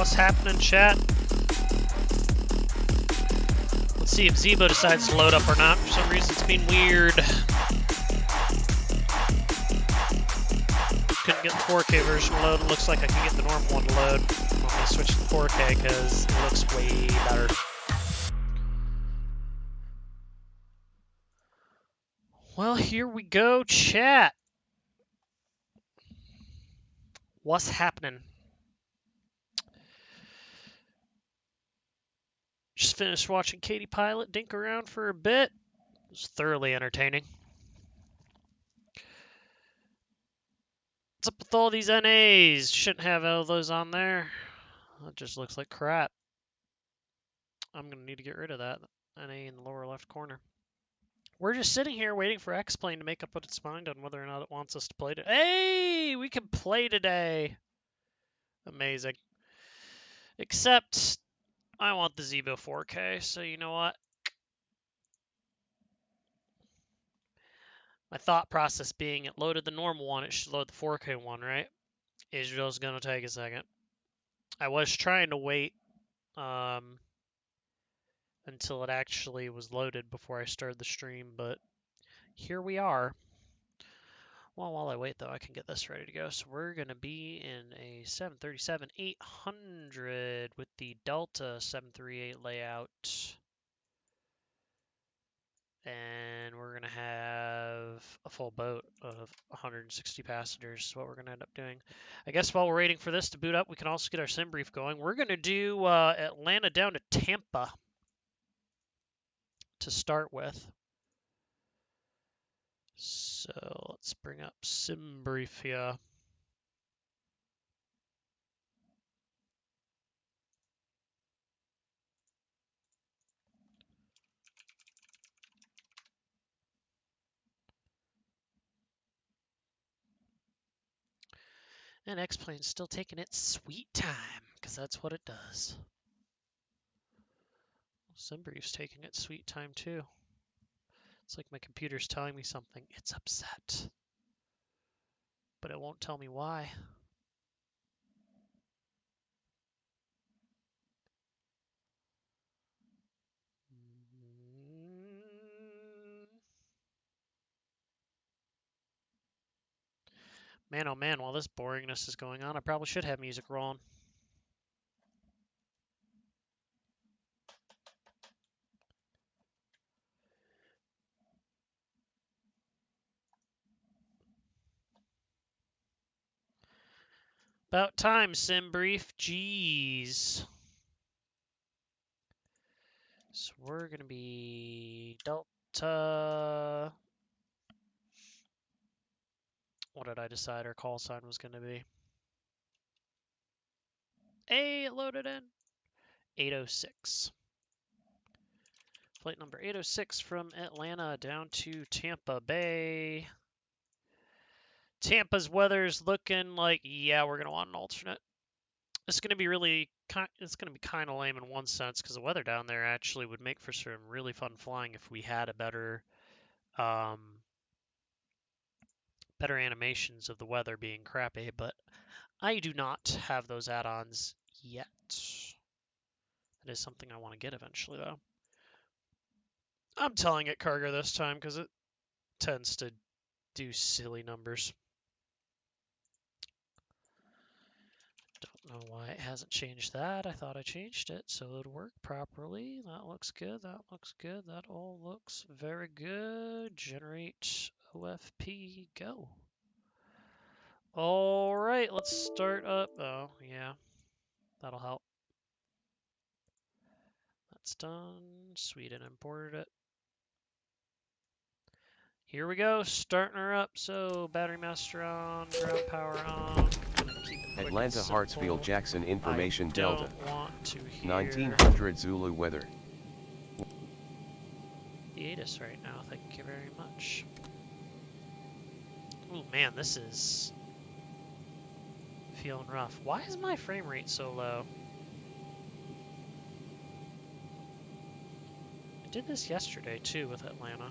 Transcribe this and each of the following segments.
What's happening, chat? Let's see if Zibo decides to load up or not. For some reason, it's being weird. Couldn't get the 4K version to load. It looks like I can get the normal one to load. I'm going to switch to 4K because it looks way better. Well, here we go, chat. What's happening? Just finished watching Katie Pilot dink around for a bit. It was thoroughly entertaining. What's up with all these NAs? Shouldn't have all those on there. That just looks like crap. I'm going to need to get rid of that NA in the lower left corner. We're just sitting here waiting for X-Plane to make up its mind on whether or not it wants us to play today. Hey, we can play today. Amazing. Except I want the Zibo 4K, so you know what? My thought process being it loaded the normal one, it should load the 4K one, right? Israel's going to take a second. I was trying to wait until it actually was loaded before I started the stream, but here we are. Well, while I wait, though, I can get this ready to go. So we're going to be in a 737-800 with the Delta 738 layout. And we're going to have a full boat of 160 passengers is what we're going to end up doing. I guess while we're waiting for this to boot up, we can also get our sim brief going. We're going to do Atlanta down to Tampa to start with. So let's bring up sim brief here. And X-Plane's still taking its sweet time, because that's what it does. SimBrief's taking its sweet time too. It's like my computer's telling me something. It's upset. But it won't tell me why. Man, oh man, while this boringness is going on, I probably should have music rolling. About time, SimBrief. Jeez. So we're going to be Delta. What did I decide our call sign was going to be? Hey, it loaded in. 806. Flight number 806 from Atlanta down to Tampa Bay. Tampa's weather's looking like, yeah, we're going to want an alternate. It's going to be kind of lame in one sense because the weather down there actually would make for some really fun flying if we had a better animations of the weather being crappy, but I do not have those add-ons yet. That is something I want to get eventually, though. I'm telling it cargo this time because it tends to do silly numbers. Don't know why it hasn't changed that. I thought I changed it so it would work properly. That looks good. That looks good. That all looks very good. Generate OFP. Go. All right, let's start up. Oh, yeah. That'll help. That's done. Sweden imported it. Here we go, starting her up. So battery master on, ground power on. Atlanta Hartsfield Jackson information Delta. Want to hear 1900 Zulu weather. Hiatus right now. Thank you very much. Oh man, this is feeling rough. Why is my frame rate so low? I did this yesterday too with Atlanta.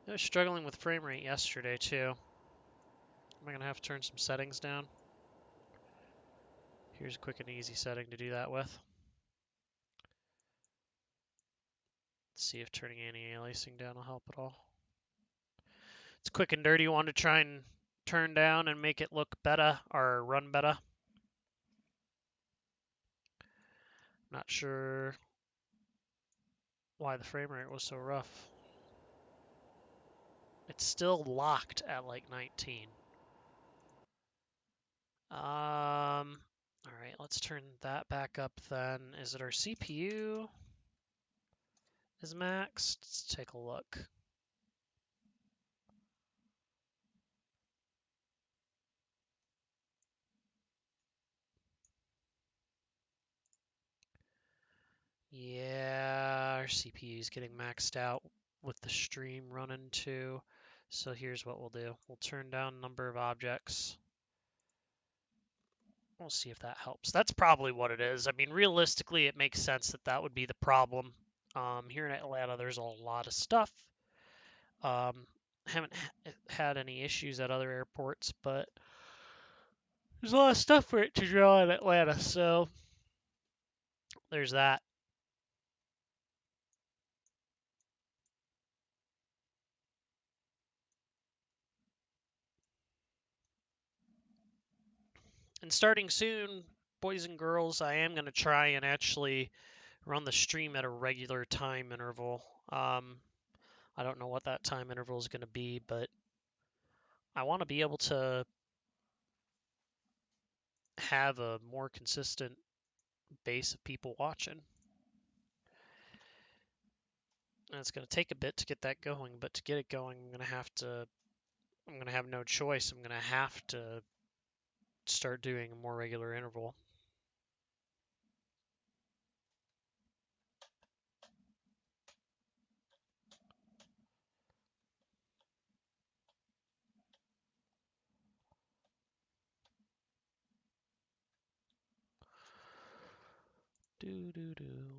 I was struggling with frame rate yesterday too. Am I gonna have to turn some settings down? Here's a quick and easy setting to do that with. Let's see if turning anti-aliasing down will help at all. It's a quick and dirty one to try and turn down and make it look better or run better. Not sure why the frame rate was so rough. It's still locked at like 19. All right, let's turn that back up then. Is it our CPU is maxed? Let's take a look. Yeah, our CPU is getting maxed out with the stream running too. So here's what we'll do. We'll turn down number of objects. We'll see if that helps. That's probably what it is. I mean, realistically, it makes sense that that would be the problem. Here in Atlanta, there's a lot of stuff. Haven't had any issues at other airports, but there's a lot of stuff for it to draw in Atlanta, so there's that. And starting soon, boys and girls, I am going to try and actually run the stream at a regular time interval. I don't know what that time interval is going to be, but I want to be able to have a more consistent base of people watching. And it's going to take a bit to get that going, but to get it going, I'm going to have no choice. I'm going to have to start doing a more regular interval.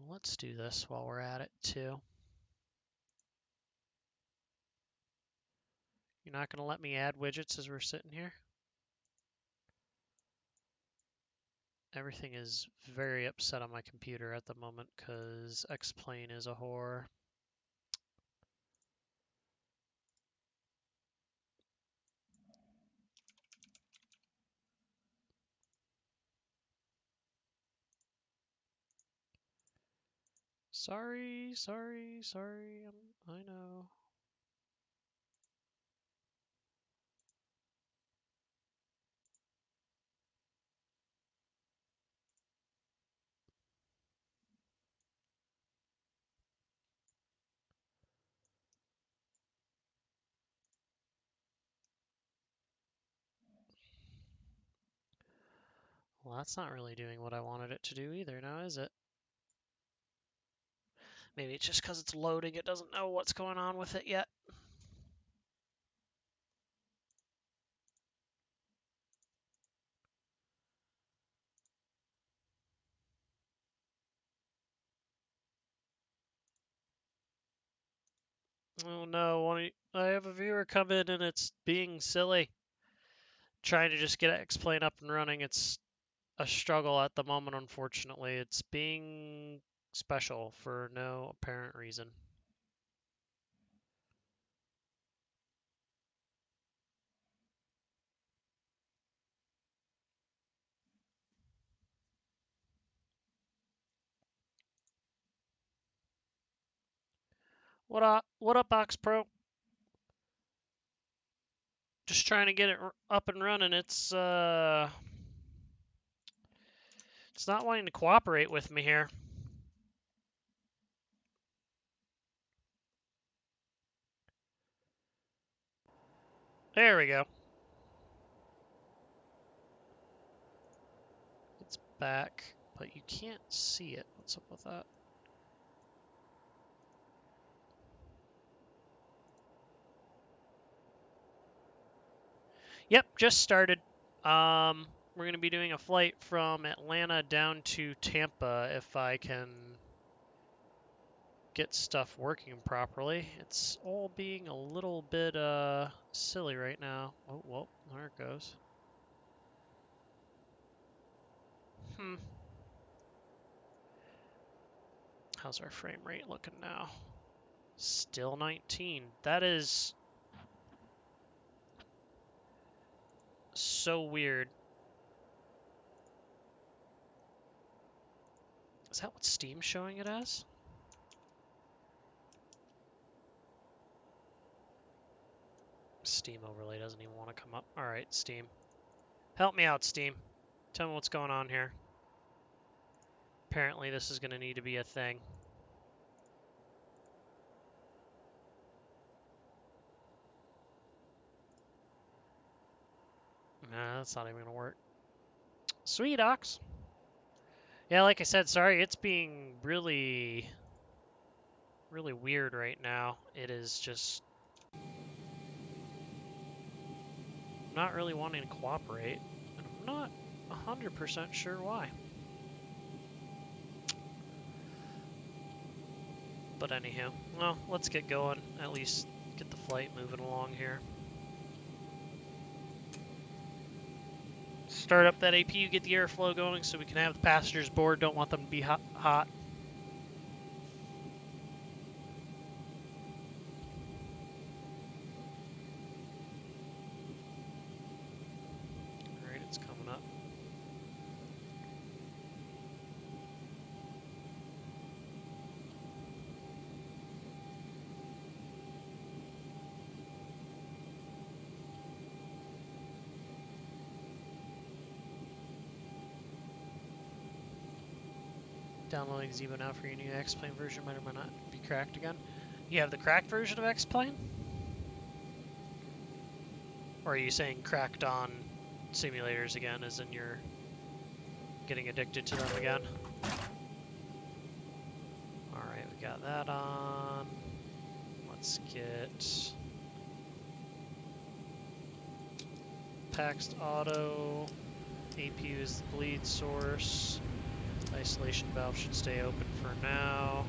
Let's do this while we're at it too. You're not going to let me add widgets as we're sitting here? Everything is very upset on my computer at the moment because X-Plane is a whore. Sorry. I know. Well, that's not really doing what I wanted it to do either now, is it? Maybe it's just because it's loading, it doesn't know what's going on with it yet. Oh no, I have a viewer come in and it's being silly. Trying to just get X-Plane up and running. It's a struggle at the moment, unfortunately. It's being special for no apparent reason. What up, Ox Pro? Just trying to get it up and running. It's not wanting to cooperate with me here. There we go. It's back, but you can't see it. What's up with that? Yep, just started. We're going to be doing a flight from Atlanta down to Tampa if I can get stuff working properly. It's all being a little bit silly right now. Oh, well, there it goes. How's our frame rate looking now? Still 19. That is so weird. Is that what Steam's showing it as? Steam overlay doesn't even want to come up. All right, Steam. Help me out, Steam. Tell me what's going on here. Apparently this is going to need to be a thing. Nah, that's not even going to work. Sweet, Ox. Yeah, like I said, sorry, it's being really weird right now. It is just not really wanting to cooperate, and I'm not 100% sure why. But anywho, well, let's get going. At least get the flight moving along here. Start up that APU, get the airflow going so we can have the passengers board. Don't want them to be hot. Alright, it's coming up. Downloading Zibo now for your new X-Plane version. Might or might not be cracked again. You have the cracked version of X-Plane? Or are you saying cracked on simulators again, as in you're getting addicted to them again? Alright, we got that on. Let's get Paxed Auto. APU is the bleed source. Isolation valve should stay open for now.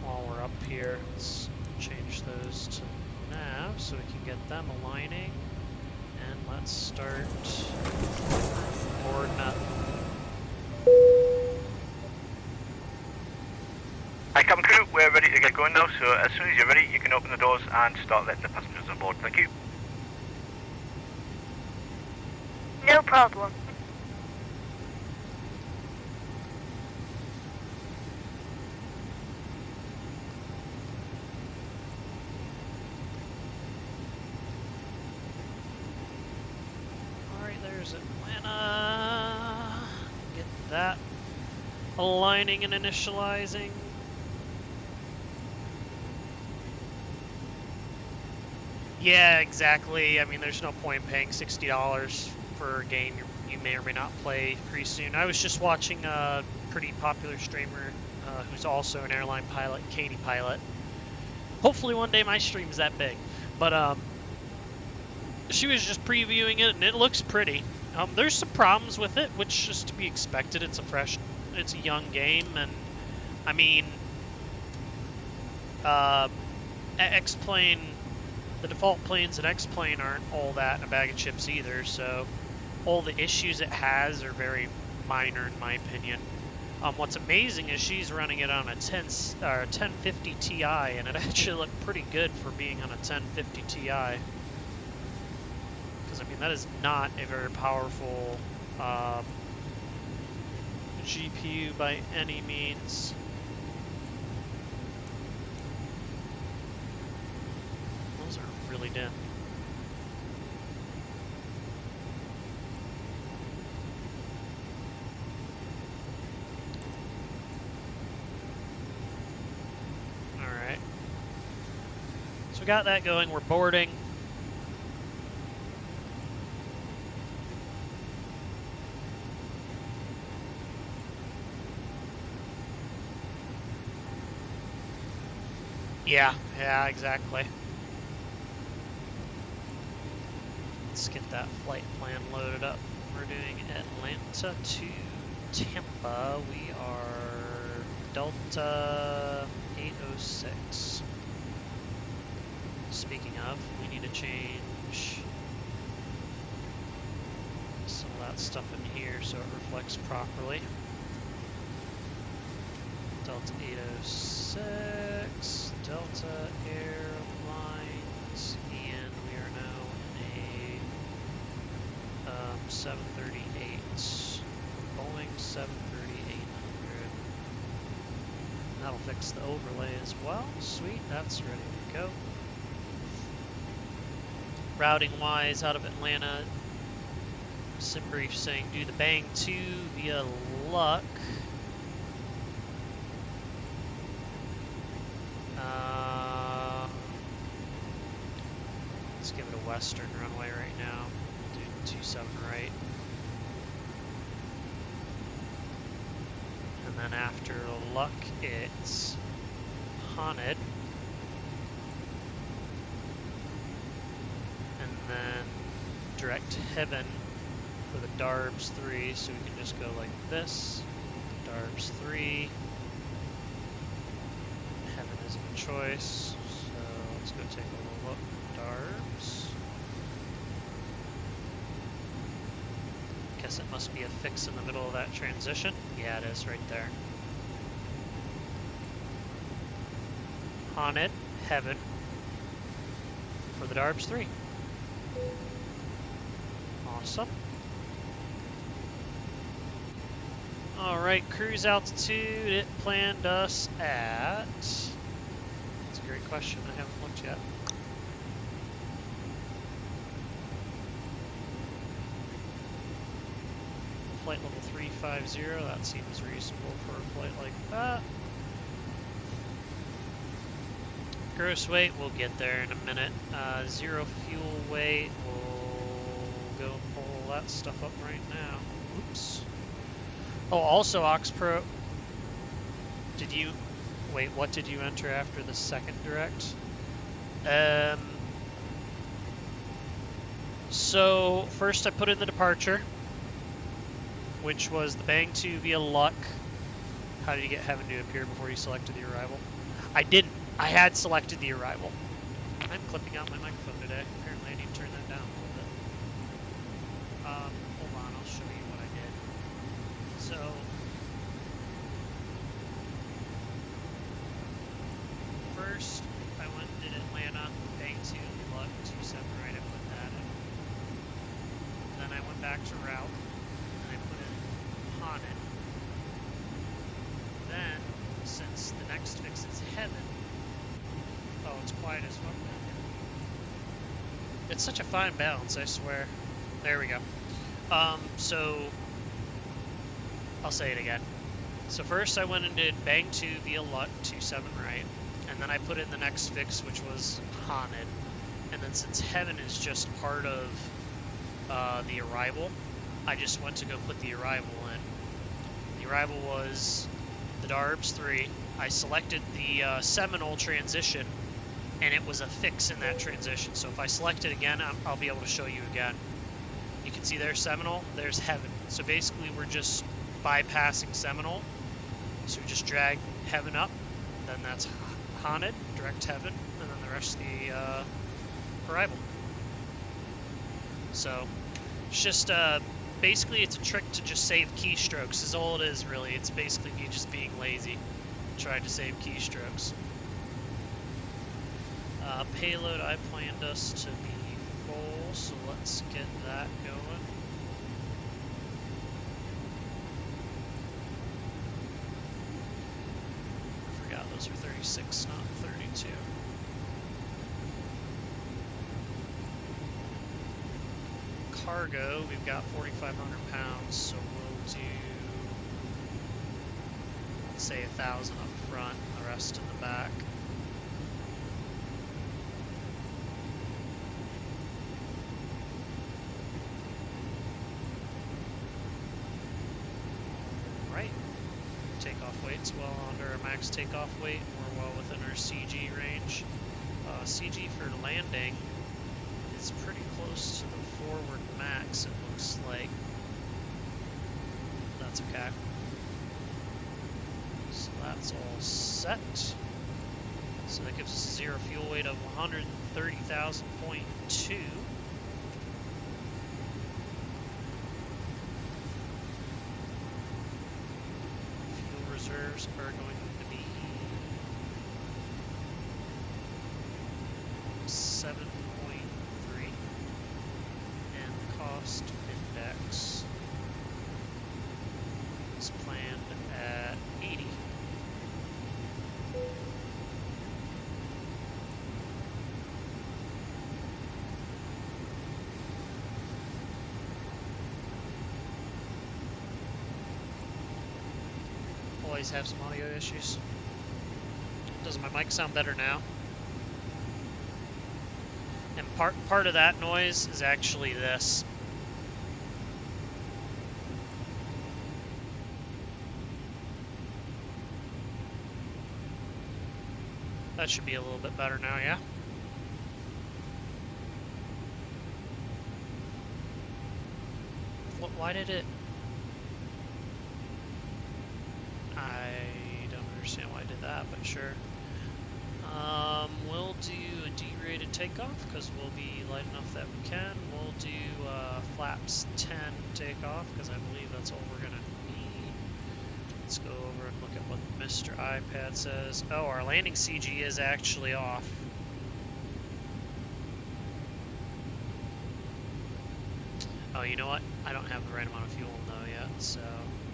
While we're up here, let's change those to nav so we can get them aligning. And let's start boarding up. Hi cabin crew, we're ready to get going now, so as soon as you're ready you can open the doors and start letting the passengers on board. Thank you. No problem. Alright, there's Atlanta. Get that aligning and initializing. Yeah, exactly. I mean, there's no point paying $60 for a game you may or may not play pretty soon. I was just watching a pretty popular streamer who's also an airline pilot, Katie Pilot. Hopefully one day my stream's that big. But she was just previewing it, and it looks pretty. There's some problems with it, which is to be expected. It's a young game, and I mean, X-Plane, the default planes in X-Plane aren't all that in a bag of chips either, so all the issues it has are very minor in my opinion. What's amazing is she's running it on a 1050 Ti, and it actually looked pretty good for being on a 1050 Ti. Because, I mean, that is not a very powerful GPU by any means. Those are really dim. Alright. So we got that going, we're boarding. Yeah, exactly. Let's get that flight plan loaded up. We're doing Atlanta to Tampa. We are Delta 806. Speaking of, we need to change some of that stuff in here so it reflects properly. Delta 806, Delta Airlines, and we are now in a 738, Boeing 738-800. That'll fix the overlay as well. Sweet, that's ready to go. Routing wise, out of Atlanta, SimBrief saying do the Bang 2 via Luck. Let's give it a western runway right now. Do 27 right. And then after Luck, it's Haunted. And then direct Heaven for the Darbs 3, so we can just go like this. Darbs 3. Heaven is a choice, so let's go take a little look. Darbs. Guess it must be a fix in the middle of that transition. Yeah, it is right there. Haunted, Heaven for the Darbs 3. Awesome. Alright, cruise altitude, it planned us at... That's a great question, I haven't looked yet. Flight level 350, that seems reasonable for a flight like that. Gross weight, we'll get there in a minute. Zero fuel weight, we'll go pull that stuff up right now. Oops. Oh, also, Oxpro, did you... Wait, what did you enter after the second direct? So, first I put in the departure, which was the Bang 2 via Luck. How did you get Heaven to appear before you selected the arrival? I didn't. I had selected the arrival. I'm clipping out my microphone today. Apparently I need to turn that down a little bit. Hold on, I'll show you what I did. So, first I went and did Atlanta, Bang 2, Luck, 27 right, I put that in. Then I went back to route, and I put in Haunted. Then, since the next fix is Heaven, oh, it's quiet as fuck down here. It's such a fine balance, I swear. There we go. So, I'll say it again. So first I went and did Bang 2 via Luck, 27 right, and then I put in the next fix, which was Haunted. And then since Heaven is just part of the arrival, I just went to go put the arrival in. The arrival was the Darbs 3. I selected the Seminole transition, and it was a fix in that transition. So if I select it again, I'll be able to show you again. You can see there's Seminole, there's Heaven. So basically we're just bypassing Seminole. So we just drag Heaven up, then that's Haunted, direct Heaven, and then the rest of the arrival. So it's just basically it's a trick to just save keystrokes is all it is really. It's basically me just being lazy, trying to save keystrokes. Payload, I planned us to be full, so let's get that going. I forgot those are 36, not 32. Cargo, we've got 4,500 pounds, so we'll do, let's say 1,000 up front, the rest in the back. Right, takeoff weight's well under our max takeoff weight, we're well within our CG range. CG for landing is pretty close to the forward max, it looks like. That's okay. So that That's all set. So that gives us a zero fuel weight of 130,000.2. Fuel reserves are going to be 7.3, and the cost index is planned at 80. Always have some audio issues. Does my mic sound better now? And part of that noise is actually this. That should be a little bit better now, yeah? Why did it... I don't understand why I did that, but sure. We'll do a D-rated takeoff, because we'll be light enough that we can. We'll do flaps 10 takeoff, because I believe that's all we're going to need. Let's go over and look at what Mr. iPad says. Oh, our landing CG is actually off. Oh, you know what? I don't have the right amount of fuel though yet, so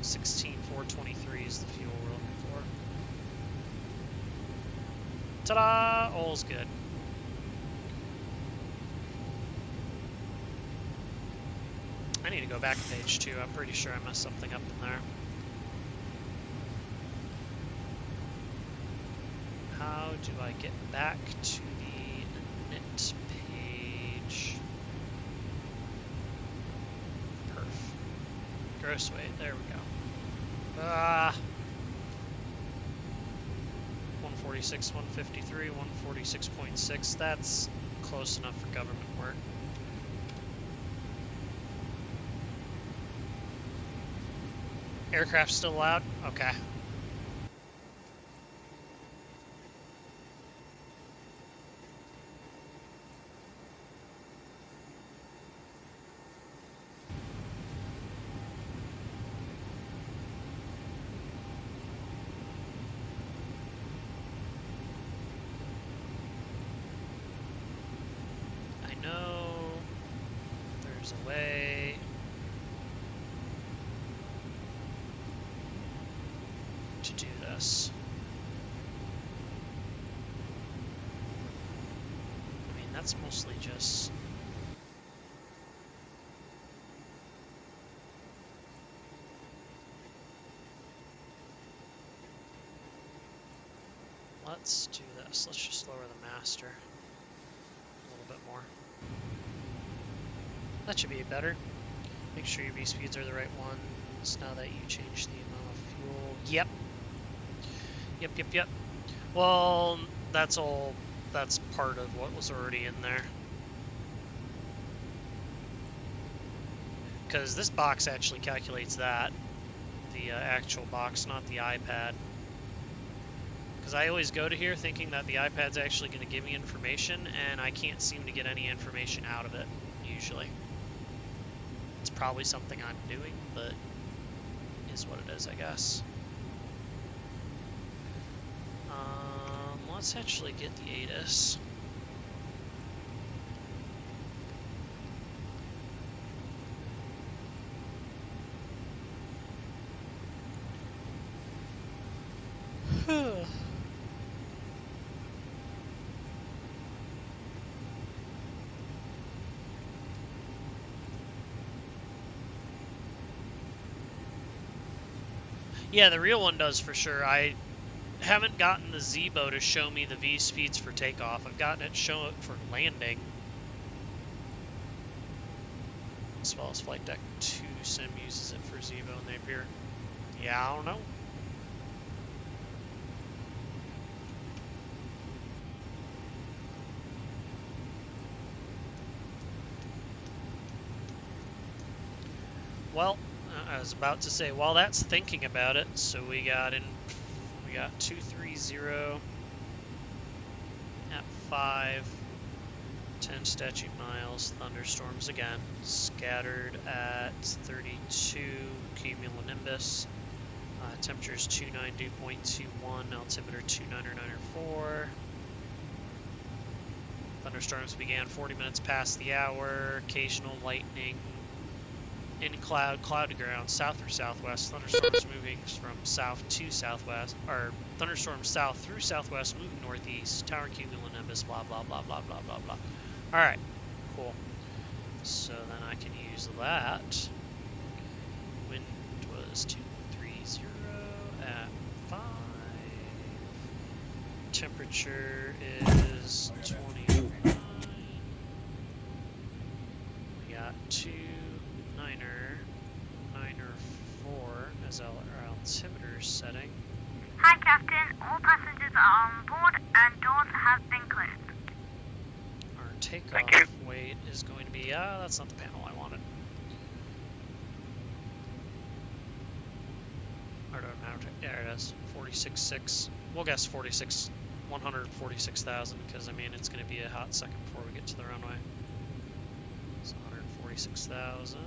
16,423 is the fuel we're looking for. Ta-da! All's good. I need to go back a page too. I'm pretty sure I messed something up in there. How do I get back to the init page? Perf. Gross weight. There we go. 146, 153, 146.6. That's close enough for government work. Aircraft still allowed? Okay. I know there's a way. To do this. I mean, that's mostly just... Let's do this. Let's just lower the master a little bit more. That should be better. Make sure your V-speeds are the right ones now that you change the amount of fuel. Yep. Yep. Well, that's part of what was already in there. Because this box actually calculates that. The actual box, not the iPad. Because I always go to here thinking that the iPad's actually going to give me information, and I can't seem to get any information out of it, usually. It's probably something I'm doing, but is what it is, I guess. Let's actually get the ATIS. Yeah, the real one does for sure. I haven't gotten the Zibo to show me the V speeds for takeoff. I've gotten it show it for landing. As well as Flight Deck 2 Sim uses it for Zibo and Napier. Yeah, I don't know. Well, I was about to say, while that's thinking about it, so we got We got 230 at 5, 10 statute miles, thunderstorms again, scattered at 32 cumulonimbus, temperatures 292.21, altimeter 299.4. Thunderstorms began 40 minutes past the hour, occasional lightning, in cloud to ground, south through southwest, thunderstorms moving from south to southwest, or thunderstorms south through southwest, moving northeast, tower cumulonimbus, blah, blah, blah, blah, blah, blah, blah. All right, cool. So then I can use that. Wind was 230 at 5. Temperature is 29. We got 2 9er 4 as our altimeter setting. Hi, Captain. All passengers are on board and doors have been closed. Our takeoff weight is going to be, that's not the panel I wanted. Or don't matter, there it is, 46.6. We'll guess 146,000, because I mean it's going to be a hot second before we get to the runway. So 146,000.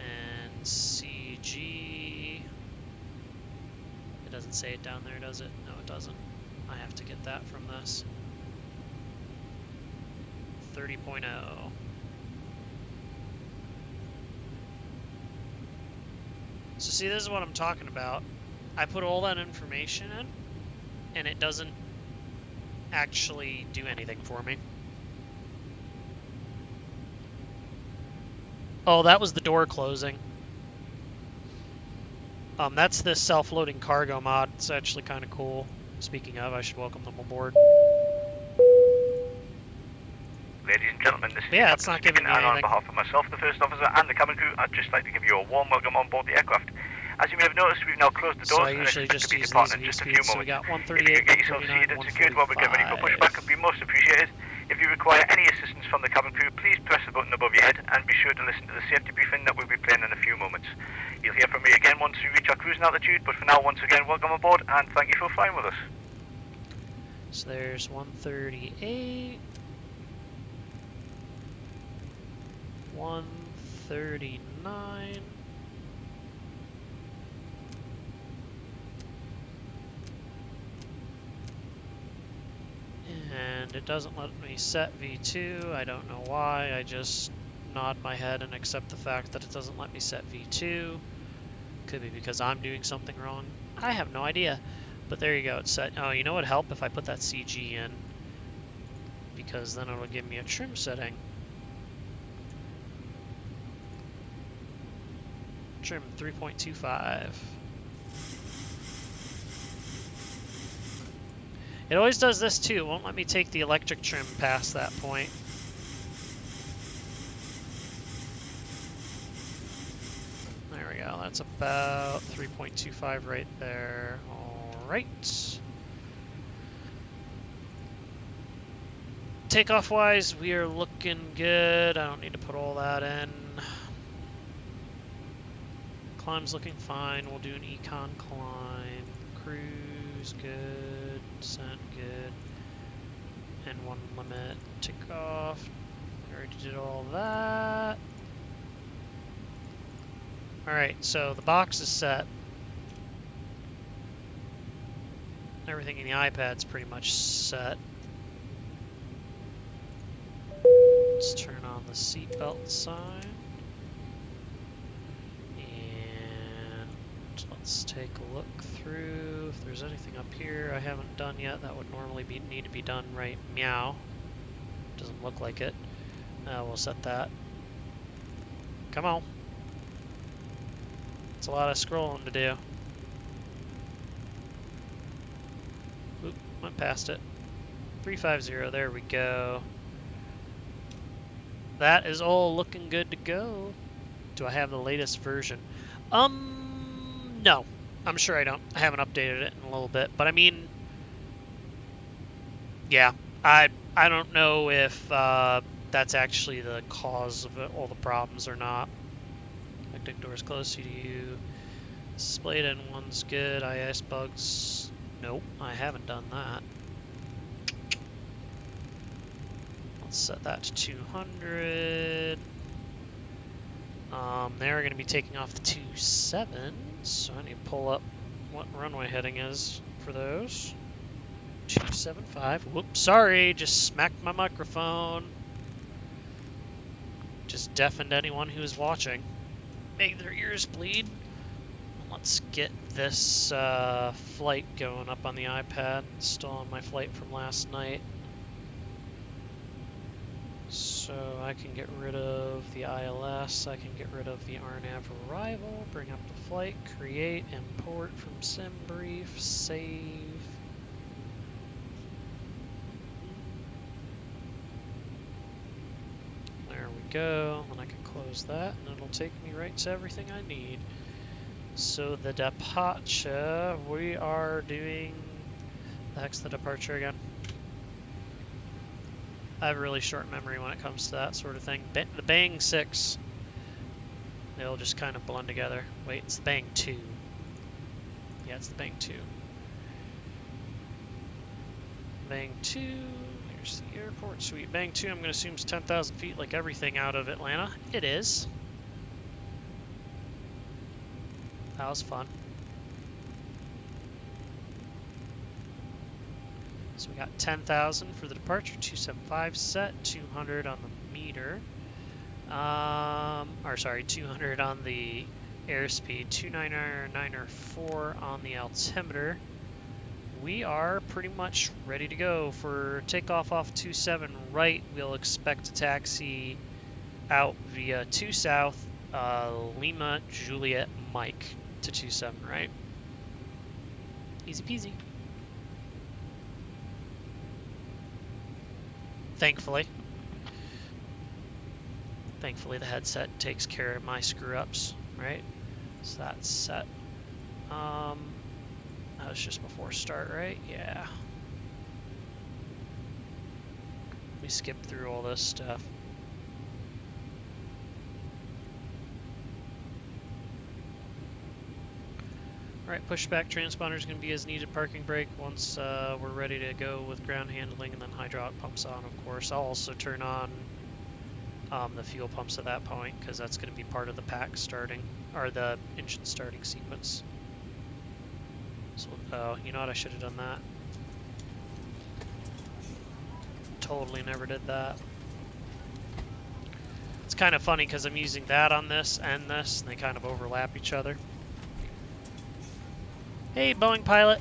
And CG. It doesn't say it down there, does it? No, it doesn't. I have to get that from this. 30.0. So see, this is what I'm talking about. I put all that information in, and it doesn't actually do anything for me. Oh, that was the door closing. That's the self-loading cargo mod. It's actually kind of cool. Speaking of, I should welcome them aboard. Ladies and gentlemen, this is Yeah, it's not giving me and on anything. behalf of myself, the first officer, and the cabin crew, I'd just like to give you a warm welcome on board the aircraft. As you may have noticed, we've now closed the So doors I and usually expect just to be use departing these in just a V-speeds. few So we moments. got If you 138, could get yourself 139, seated and secured while we get ready for pushback, would be most appreciated. If you require any assistance from the cabin crew, please press the button above your head and be sure to listen to the safety briefing that we'll be playing in a few moments. You'll hear from me again once we reach our cruising altitude, but for now, once again, welcome aboard and thank you for flying with us. So there's 138. 139. And it doesn't let me set V2. I don't know why. I just nod my head and accept the fact that it doesn't let me set V2. Could be because I'm doing something wrong. I have no idea. But there you go. It's set. Oh, you know what would help if I put that CG in? Because then it'll give me a trim setting. Trim 3.25. It always does this too. It won't let me take the electric trim past that point. There we go. That's about 3.25 right there. All right. Takeoff wise, we are looking good. I don't need to put all that in. Climb's looking fine. We'll do an econ climb. Cruise, good. Descent, good. And one limit. Takeoff. We already did all that. Alright, so the box is set. Everything in the iPad's pretty much set. Let's turn on the seatbelt sign. And let's take a look through if there's anything up here I haven't done yet that would normally need to be done right meow. Doesn't look like it. We'll set that. Come on. It's a lot of scrolling to do. Oop, went past it. 350, there we go. That is all looking good to go. Do I have the latest version? No. I'm sure I don't. I haven't updated it in a little bit. But I mean, yeah. I don't know if that's actually the cause of all the problems or not. Ectic doors close, CDU. Splayed in one's good. IS bugs. Nope, I haven't done that. Let's set that to 200. They're going to be taking off the 27, so I need to pull up what runway heading is for those. 275. Whoops, sorry, just smacked my microphone. Just deafened anyone who was watching. Make their ears bleed. Let's get this flight going up on the iPad. Still on my flight from last night. So I can get rid of the ILS, I can get rid of the RNAV arrival, bring up the flight, create, import from SimBrief, save. There we go, and I can close that, and it'll take me right to everything I need. So the departure, we are doing, the heck's the departure again? I have a really short memory when it comes to that sort of thing. The Bang 6, they'll just kind of blend together. Wait, it's the Bang 2. Yeah, it's the Bang 2. Bang 2, here's the airport suite. Bang 2, I'm going to assume is 10,000 feet like everything out of Atlanta. It is. That was fun. So we got 10,000 for the departure, 275 set, 200 on the meter, or sorry, 200 on the airspeed, 294 on the altimeter. We are pretty much ready to go for takeoff off 27 right. We'll expect to taxi out via 2 south, Lima Juliet Mike to 27 right. Easy peasy. Thankfully the headset takes care of my screw-ups, right? So that's set. That was just before start, right? Yeah. We skipped through all this stuff. Alright, pushback transponder is going to be as needed parking brake once we're ready to go with ground handling, and then hydraulic pumps on, of course. I'll also turn on the fuel pumps at that point, because that's going to be part of the pack starting, or the engine starting sequence. So, oh, you know what, I should have done that. Totally never did that. It's kind of funny because I'm using that on this and this, and they kind of overlap each other. Hey, Boeing pilot.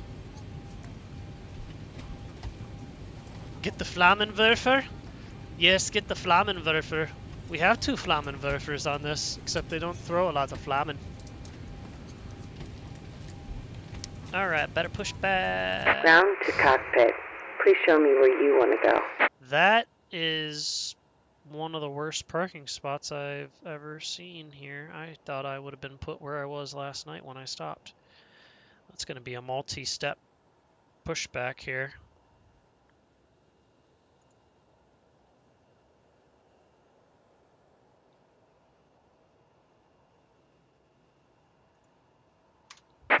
Get the Flammenwerfer? Yes, get the Flammenwerfer. We have 2 Flammenwerfers on this, except they don't throw a lot of flammen. Alright, better push back. Ground to cockpit. Please show me where you want to go. That is one of the worst parking spots I've ever seen here. I thought I would have been put where I was last night when I stopped. That's going to be a multi-step pushback here.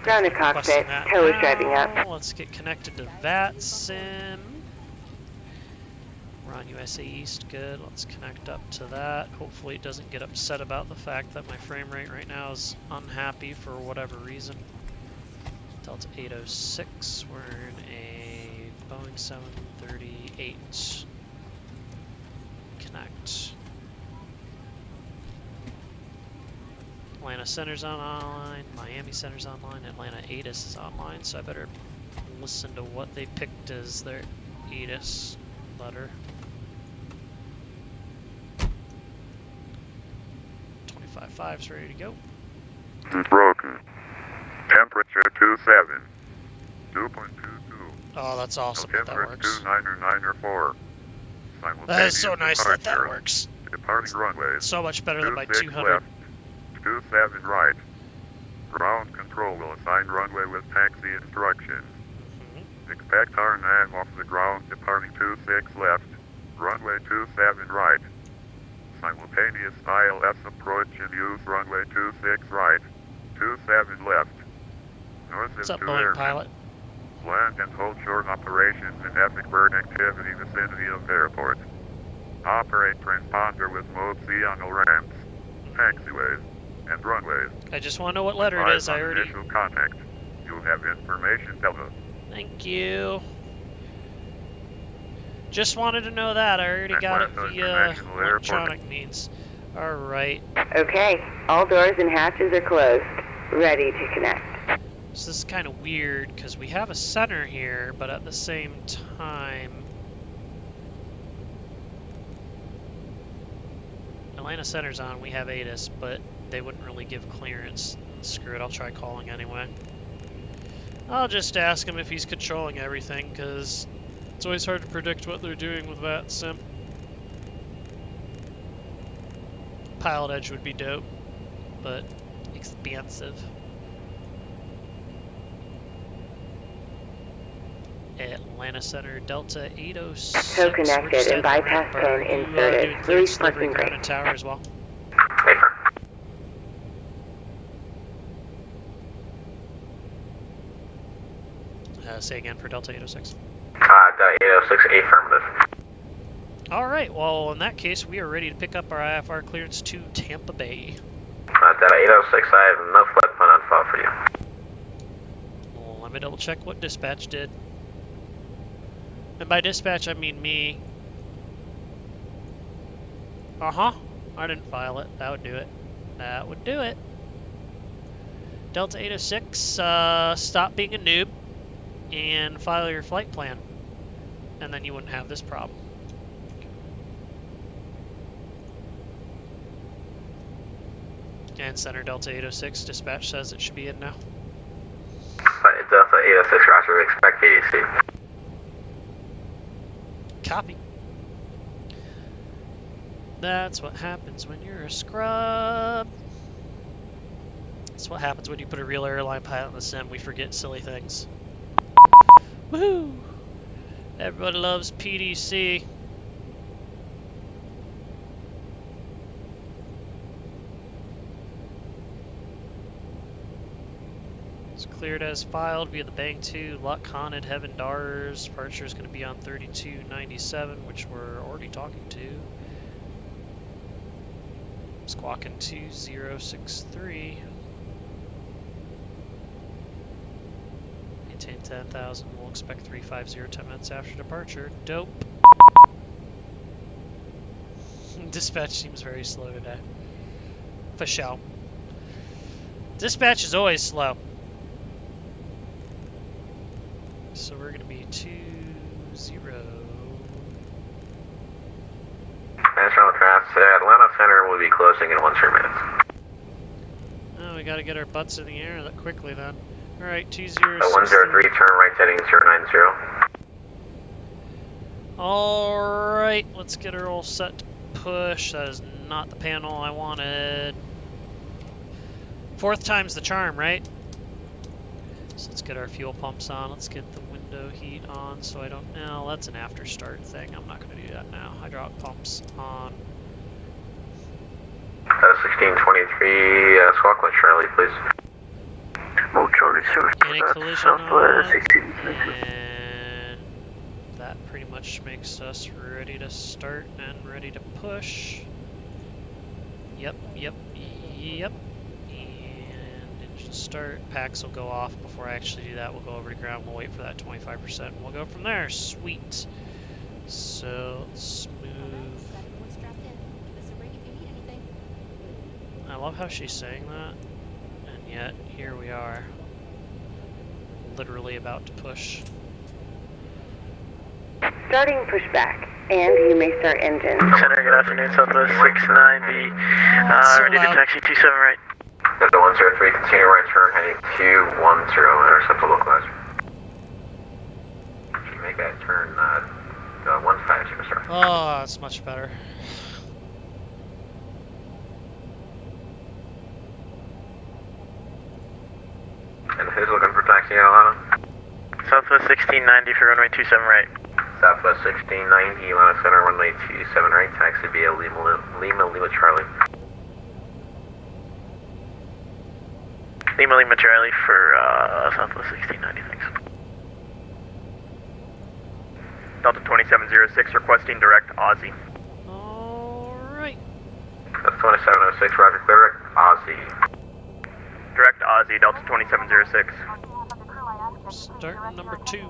Ground to cockpit. Tower's driving up. Let's get connected to VATSIM. We're on USA East, good. Let's connect up to that. Hopefully it doesn't get upset about the fact that my frame rate right now is unhappy for whatever reason. Delta 806, we're in a Boeing 738. Connect. Atlanta Center's online, Miami Center's online, Atlanta ATIS is online, so I better listen to what they picked as their ATIS letter. 25.5's ready to go. Broken. Temperature 27. 2.22. Oh, that's awesome that works. 294. That is so nice that that works. Departing runways. So much better than my 26 200. left. 27 right. Ground control will assign runway with taxi instructions. Expect RNAV off the ground departing 26 left. Runway 27 right. Simultaneous ILS approach and use runway 26 right. 27 left. North What's is up, 2 Boeing airmen. pilot? Land and hold short operations in epic bird activity vicinity of airport. Operate transponder with mode C on all ramps, taxiways, and runways. I just want to know what letter it is. I already... Initial contact. You have information, Delta. Thank you. Just wanted to know that. I already got it Atlanta via International Airport. electronic means. Alright. Okay, all doors and hatches are closed. Ready to connect. So this is kind of weird because we have a center here, but at the same time... Atlanta Center's on, we have ATIS, but they wouldn't really give clearance. Screw it, I'll try calling anyway. I'll just ask him if he's controlling everything, because it's always hard to predict what they're doing with VATSIM. Pilot Edge would be dope, but expensive. Atlanta Center, Delta 806. Toe connected and bypass pin inserted. Release parking ground brake. and tower as well. Say again for Delta 806. Delta 806, affirmative. Alright, well in that case we are ready to pick up our IFR clearance to Tampa Bay. Delta 806, I have no flight plan on file for you. Well, let me double check what dispatch did. And by dispatch I mean me. I didn't file it. That would do it. That would do it. Delta 806, stop being a noob and file your flight plan. And then you wouldn't have this problem. And Center Delta 806, dispatch says it should be in now. Delta 806, roger, we expect ADC. Copy. That's what happens when you're a scrub. That's what happens when you put a real airline pilot in the sim. We forget silly things. Woohoo! Everybody loves PDC. It's cleared as filed via the Bang 2, Luck, Haunted, Heaven, Dars. Departure is going to be on 3297, which we're already talking to. Squawking 2063. Maintain 10,000. We'll expect 350 10 minutes after departure. Dope. Dispatch seems very slow today. For sure. Dispatch is always slow. So we're going to be 20. National Traffic, Atlanta Center will be closing in 1 2 minutes. Oh, we got to get our butts in the air that quickly then. Alright, 2063. 103, turn right heading 090. Alright, let's get her all set to push. That is not the panel I wanted. 4th time's the charm, right? So let's get our fuel pumps on. Let's get the window heat on so I don't... No, that's an after start thing. I'm not going to do that now. Hydraulic pumps on. 1623, squawk with Charlie, please. Any collision on. And that pretty much makes us ready to start and ready to push. Yep. And engine start. Packs will go off. Before I actually do that, we'll go over to ground. We'll wait for that 25%. And we'll go from there. Sweet. So let's move. I love how she's saying that. And yet, here we are. Literally about to push. Starting pushback, and you may start engine. Center, good afternoon, Southwest 690. Ready to taxi 27 right. Delta 103, continue right turn heading 210, intercept the localizer. Should make that turn 150, sir. Oh, that's much better. And who's looking for taxi in Atlanta? Southwest 1690 for runway 27 right. Southwest 1690, Atlanta Center, runway 27 right, taxi via Lima Charlie. Lima Lima Charlie for Southwest 1690, thanks. Delta 2706 requesting direct Aussie. Alright. That's 2706, Roger, clear direct Aussie. Direct Aussie, Delta 2706. Starting number 2. There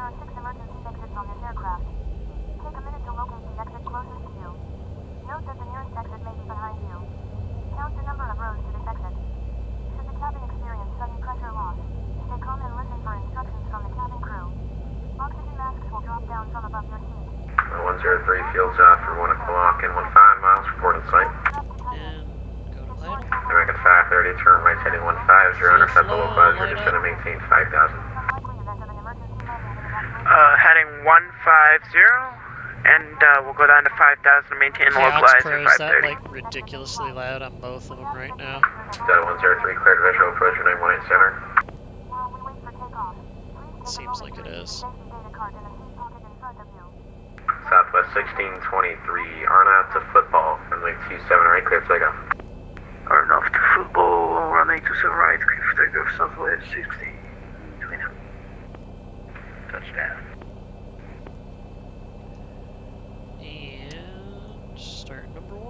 are 6 emergency exits on this aircraft. Take a minute to locate the exit closest to you. Note that the nearest exit may be behind you. Count the number of rows to this exit. Should the cabin experience sudden pressure loss, stay calm and listen for instructions from the cabin crew. Oxygen masks will drop down from above your seat. 103 fields for 1 o'clock and 15 miles, report in sight. And go to idle. American 530, turn right heading 150, intercept the local advisory, descend and maintain 5,000. Heading 150, and we'll go down to 5,000 to maintain Okay, localizer Oxpro, is that 530. like ridiculously loud on both of them right now? Delta 103, cleared visual, approach your 918 center. Seems like it is. Southwest 1623, Arnav to football, runway 27 right, clear for takeoff. Arnav to football, runway 27 right, clear for takeoff, Southwest 1629. Touchdown. And start number 1.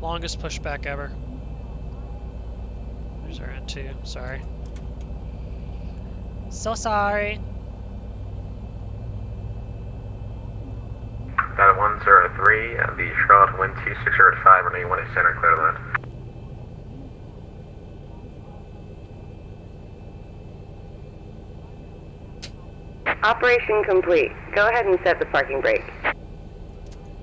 Longest pushback ever. There's our N2, sorry. So sorry. Delta 103, the Charlotte wind 2605, runway 18 center, clear to land. Operation complete. Go ahead and set the parking brake.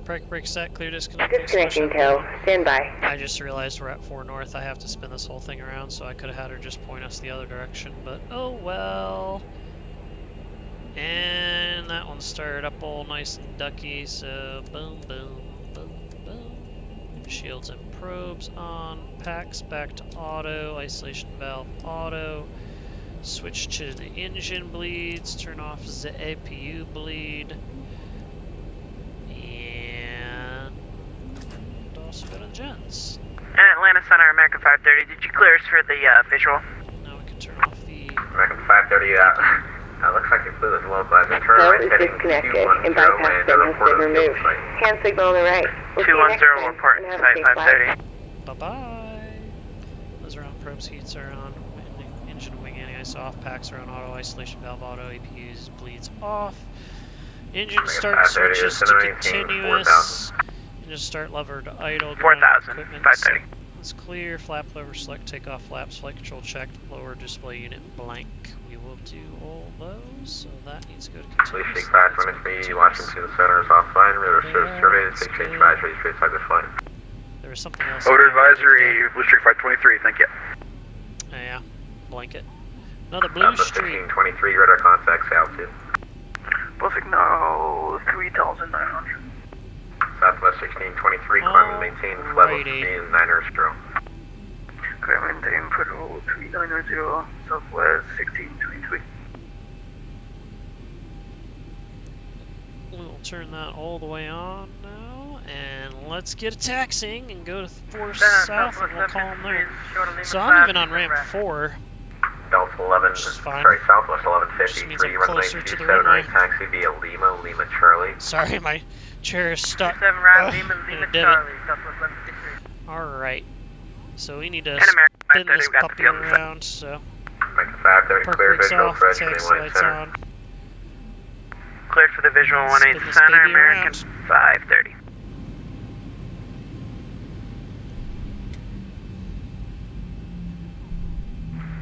Park brake set, clear disconnecting. Disconnecting tow. Stand by. I just realized we're at 4 north. I have to spin this whole thing around, so I could have had her just point us the other direction, but oh well. And that one started up all nice and ducky, so boom, boom, boom, boom. Shields and probes on. Packs back to auto. Isolation valve auto. Switch to the engine bleeds. Turn off the APU bleed. And also go to the jets. Atlanta Center, American 530, did you clear us for the visual? Now we can turn off the... American 530, looks like you flew this localizer. Turn Tow right is heading disconnected 210 and bypass and bin has report been on field removed. site. Hand signal on the right. We'll see you next 210 time, report and have a site safe flight. 530. Bye-bye. Those are on, probes heats are on, engine wing anti-ice off, packs are on auto, isolation valve auto, APUs bleeds off. Engine start switches to continuous. Engine start lever to idle. 4,000, Equipment 530. is clear. Flap lever select takeoff flaps. Flight control checked. Lower display unit blank. We will do all those. So that needs to go to Police continuous. Shake 523, Washington Center is offline. Radar service surveys, exchange advisory, straight side of flight. There was something else. Order in there. advisory, Blue Streak 523, thank you. Yeah, blanket. Another Blue Alpha Street. 1523, radar contacts altitude. Pacific now 3,900. Southwest 1623, climb and maintain level Alrighty. 39 Climb and maintain patrol 3990, Southwest 1623. We'll turn that all the way on now, and let's get a taxiing and go to 4 south, and we'll call them there. So I'm even on ramp 4. Delta 11, Which is fine. sorry, Southwest Just means 1153, I'm runway closer to the 27 right, runway. taxi via Lima, Lima Charlie. Sorry, my chair is stuck. 7 right, Ugh, Lima, in Lima a divot. Charlie, Southwest 1153. Alright, so we need to And American spin 530, this we got the puppy field in sight. around, so American 530, park clear brakes visual, off, approach taxi 21 lights center. on. Cleared for the visual 18 Spin this center, baby American around. 530.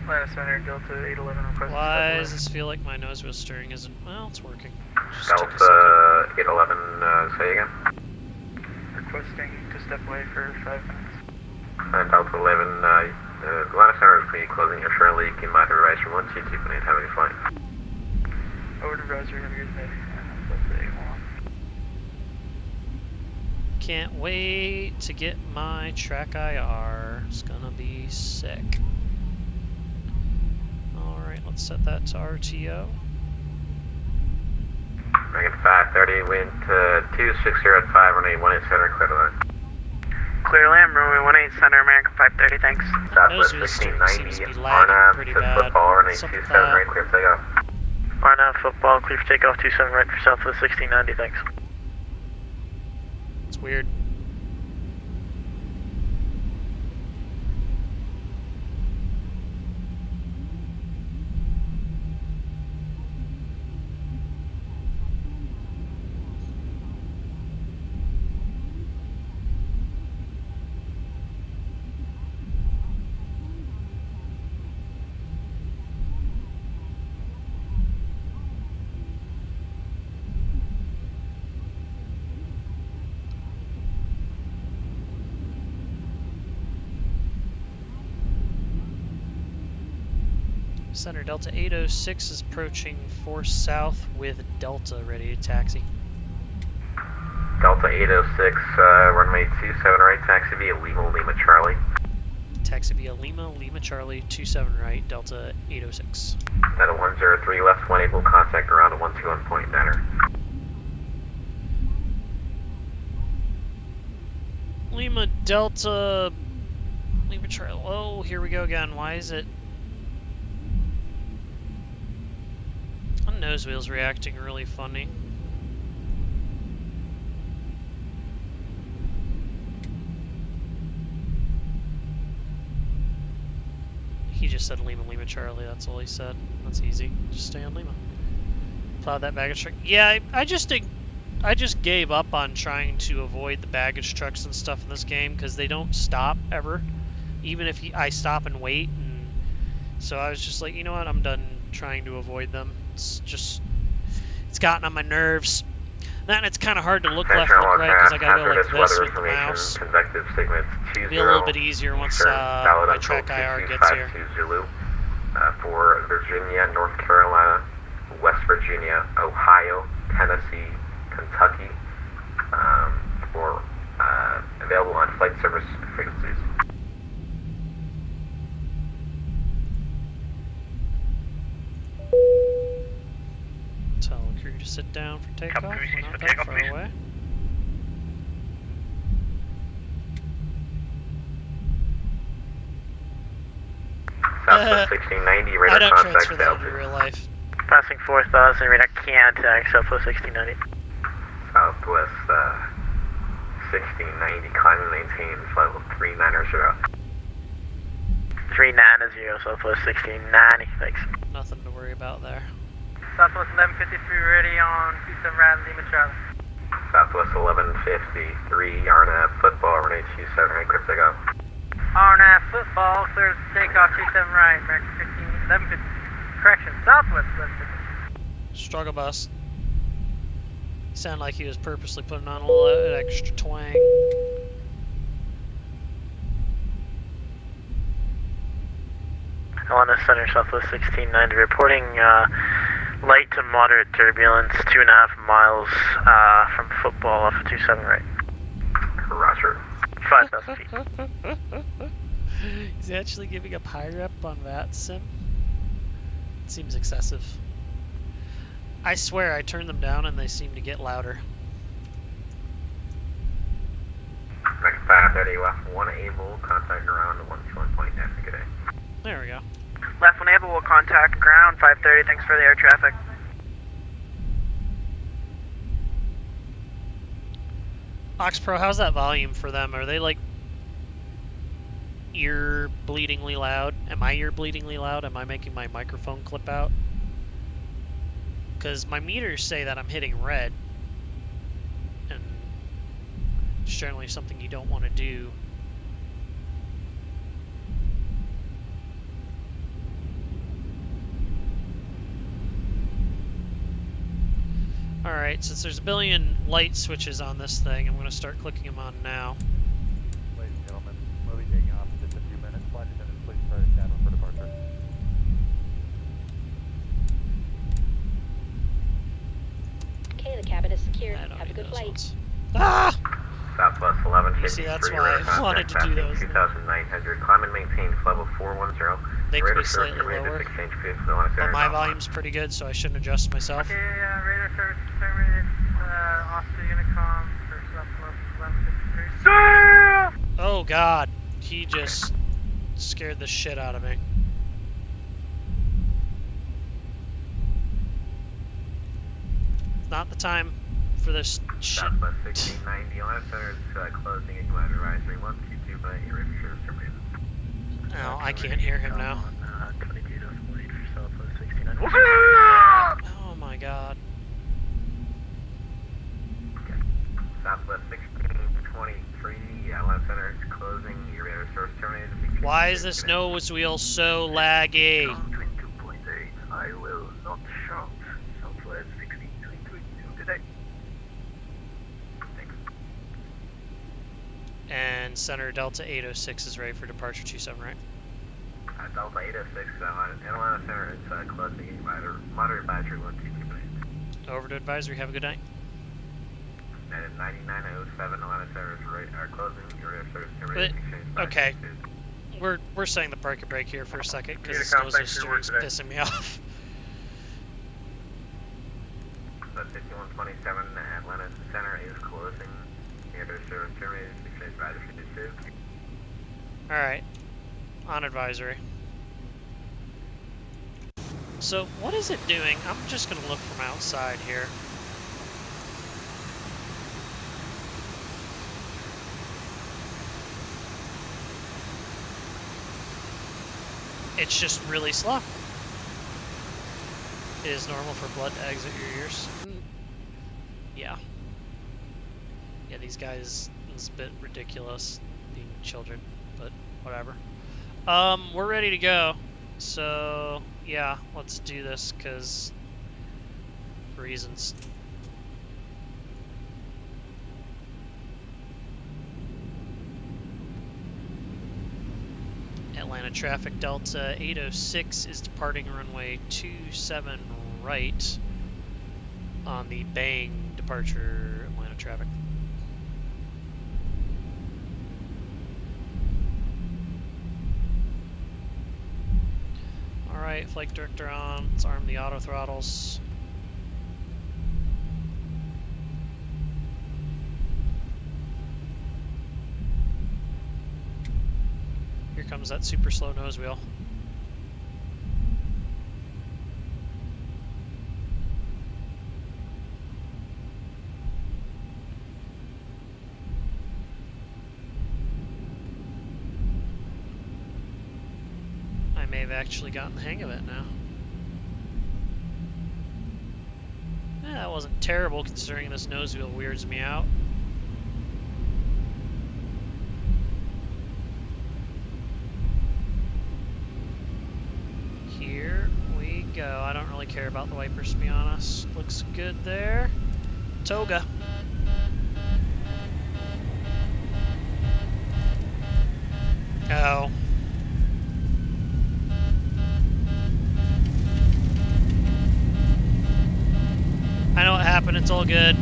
Atlanta Center, Delta 811 request. Why does this feel like my nose wheel steering isn't... Well, it's working. Just took a second. Delta 811, say again. Requesting to step away for 5 minutes. Delta 11, Atlanta Center is closing your shore leak in my device from 122, can have any flight. Over to browser, have a good day. Can't wait to get my track IR. It's gonna be sick. Alright, let's set that to RTO. American 530, wind to 260 at 518 center, clear to land. Clear land, runway 18 center, American 530, thanks. Southwest Nose wheel seems to be 1690, lagging RNAV pretty to bad. football, runway What's up with 27 that? right, clear for takeoff. RNAV football, clear for takeoff 27 right for Southwest 1690, thanks. It's weird. Center Delta 806 is approaching 4 south with Delta ready to taxi. Delta 806, runway 27 right, taxi via Lima Charlie. Taxi via Lima Charlie 27 right, Delta 806. At a 103 left, 1 able contact around a 121 point diner. Lima Delta Lima Charlie. Oh, here we go again. Why is it? My nose wheel's reacting really funny. He just said Lima Charlie, that's all he said. That's easy. Just stay on Lima. Plow that baggage truck. Yeah, I just gave up on trying to avoid the baggage trucks and stuff in this game because they don't stop ever. Even if I stop and wait, and so I was just like, you know what, I'm done trying to avoid them. It's gotten on my nerves. Then it's kind of hard to look left, look right, because I gotta go like this with the mouse. It'll be a little bit easier once my track IR gets here. Zulu, for Virginia, North Carolina, West Virginia, Ohio, Tennessee, Kentucky, for available on flight service frequencies. Tell crew to sit down for takeoff. Captain, We're cease not for that takeoff, far please. away. Southwest 1690, I radar don't contact transfer that into altitude. real life. Passing 4,000, radar contact, Southwest 1690. Southwest 1690, climb and maintain level 390. 390, Southwest 1690, thanks. Nothing to worry about there. Southwest 1153, ready on 27 right, Lima Charlie. Southwest 1153, RNAV football, runway 27 right, clear for takeoff. RNAV football, clear to takeoff 27 right, American 15, 1150. Correction, Southwest 1150. Struggle bus. Sounded like he was purposely putting on a little extra twang. Atlanta Center, Southwest 1690, reporting light to moderate turbulence, 2.5 miles from football off of 27 right. Roger. 5,000 feet. He's actually giving a rep on VATSIM. It seems excessive. I swear I turned them down and they seem to get louder. American 530 left, 1 able, contact around a 121 point diner. Good day. There we go. Left one able will contact ground 530. Thanks for the air traffic. Ox Pro, how's that volume for them? Are they like ear bleedingly loud? Am I ear bleedingly loud? Am I making my microphone clip out? Because my meters say that I'm hitting red, and it's generally something you don't want to do. Alright, since there's a billion light switches on this thing, I'm going to start clicking them on now. Ladies and gentlemen, we'll be taking off in just a few minutes. Flight attendants, please prepare to stand by for departure. cabin is secured. I don't Have a need good those flight. ones. Ah! Southwest 1153, You see, that's why I wanted to do those. 2,900. Climb and maintain level 410. They could Radar be service slightly terminated. lower, Exchange fields for the one but my offline. volume's pretty good, so I shouldn't adjust myself. Okay, radar service terminated. Off the Unicom for Southwest 1153. Oh god, he just scared the shit out of me. Not the time for this shit. Southwest 1690. Line of center is closing. Ignite advisory 122 by radar service terminated. Oh, I can't hear him now. 22.8 for Southwest 69. Oh my god. Southwest 1623. Line of center is closing. Your radar service terminated. Why is this nose wheel so laggy? 22.8. I will not shout. Southwest 1622 today. Thanks. And center Delta 806 is ready for departure 27, right? Delta 806, Atlanta Center is closing. Moderate advisory 122. Over to advisory, have a good night. And at 9907, Atlanta Center are closing. Your radar service terminated. Okay. We're saying the park and break here for a second because this Unicom, nose thanks for your work steering's today. pissing me off. The 5127 Atlanta Center is closing. Your radar service terminated. Exchange advisory 52. Alright. On advisory. So, what is it doing? I'm just gonna look from outside here. It's just really slow. It is normal for blood to exit your ears. Yeah. Yeah, these guys is a bit ridiculous being children, but whatever. We're ready to go. So, yeah, let's do this, because reasons. Atlanta traffic, Delta 806 is departing runway 27 right on the Bang departure, Atlanta traffic. Alright, flight director on. Let's arm the auto throttles. Here comes that super slow nose wheel. I may have actually gotten the hang of it now. That wasn't terrible considering this nose wheel weirds me out. Here we go. I don't really care about the wipers, to be honest. Looks good there. Toga. Oh. I know what happened. It's all good.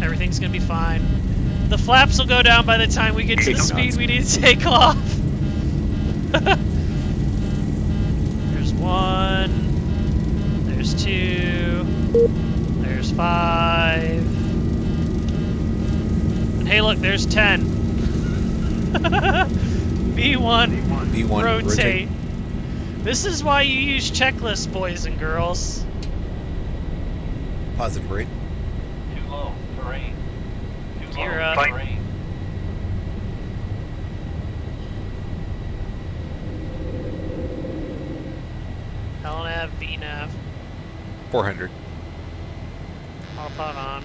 Everything's gonna be fine. The flaps will go down by the time we get to the speed we need to take off. There's one. There's two. There's 5. And hey, look, there's 10. B1. Rotate. This is why you use checklists, boys and girls. Positive rate. Too low. Terrain. Too low. You're up. Terrain. LNAV, VNAV. 400. Autopilot on.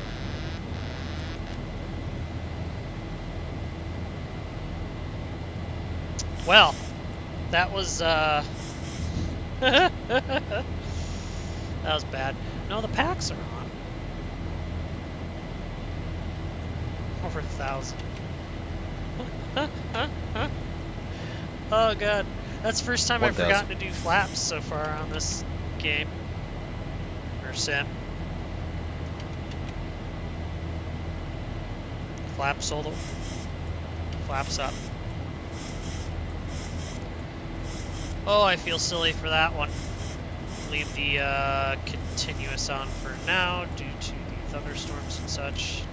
Well, that was that was bad. No, the packs are on. Over 1,000. Oh god, that's the first time I've 1,000. forgotten to do flaps so far on this game or sim. Flaps solo. Flaps up. Oh, I feel silly for that one. Leave the continuous on for now due to the thunderstorms and such.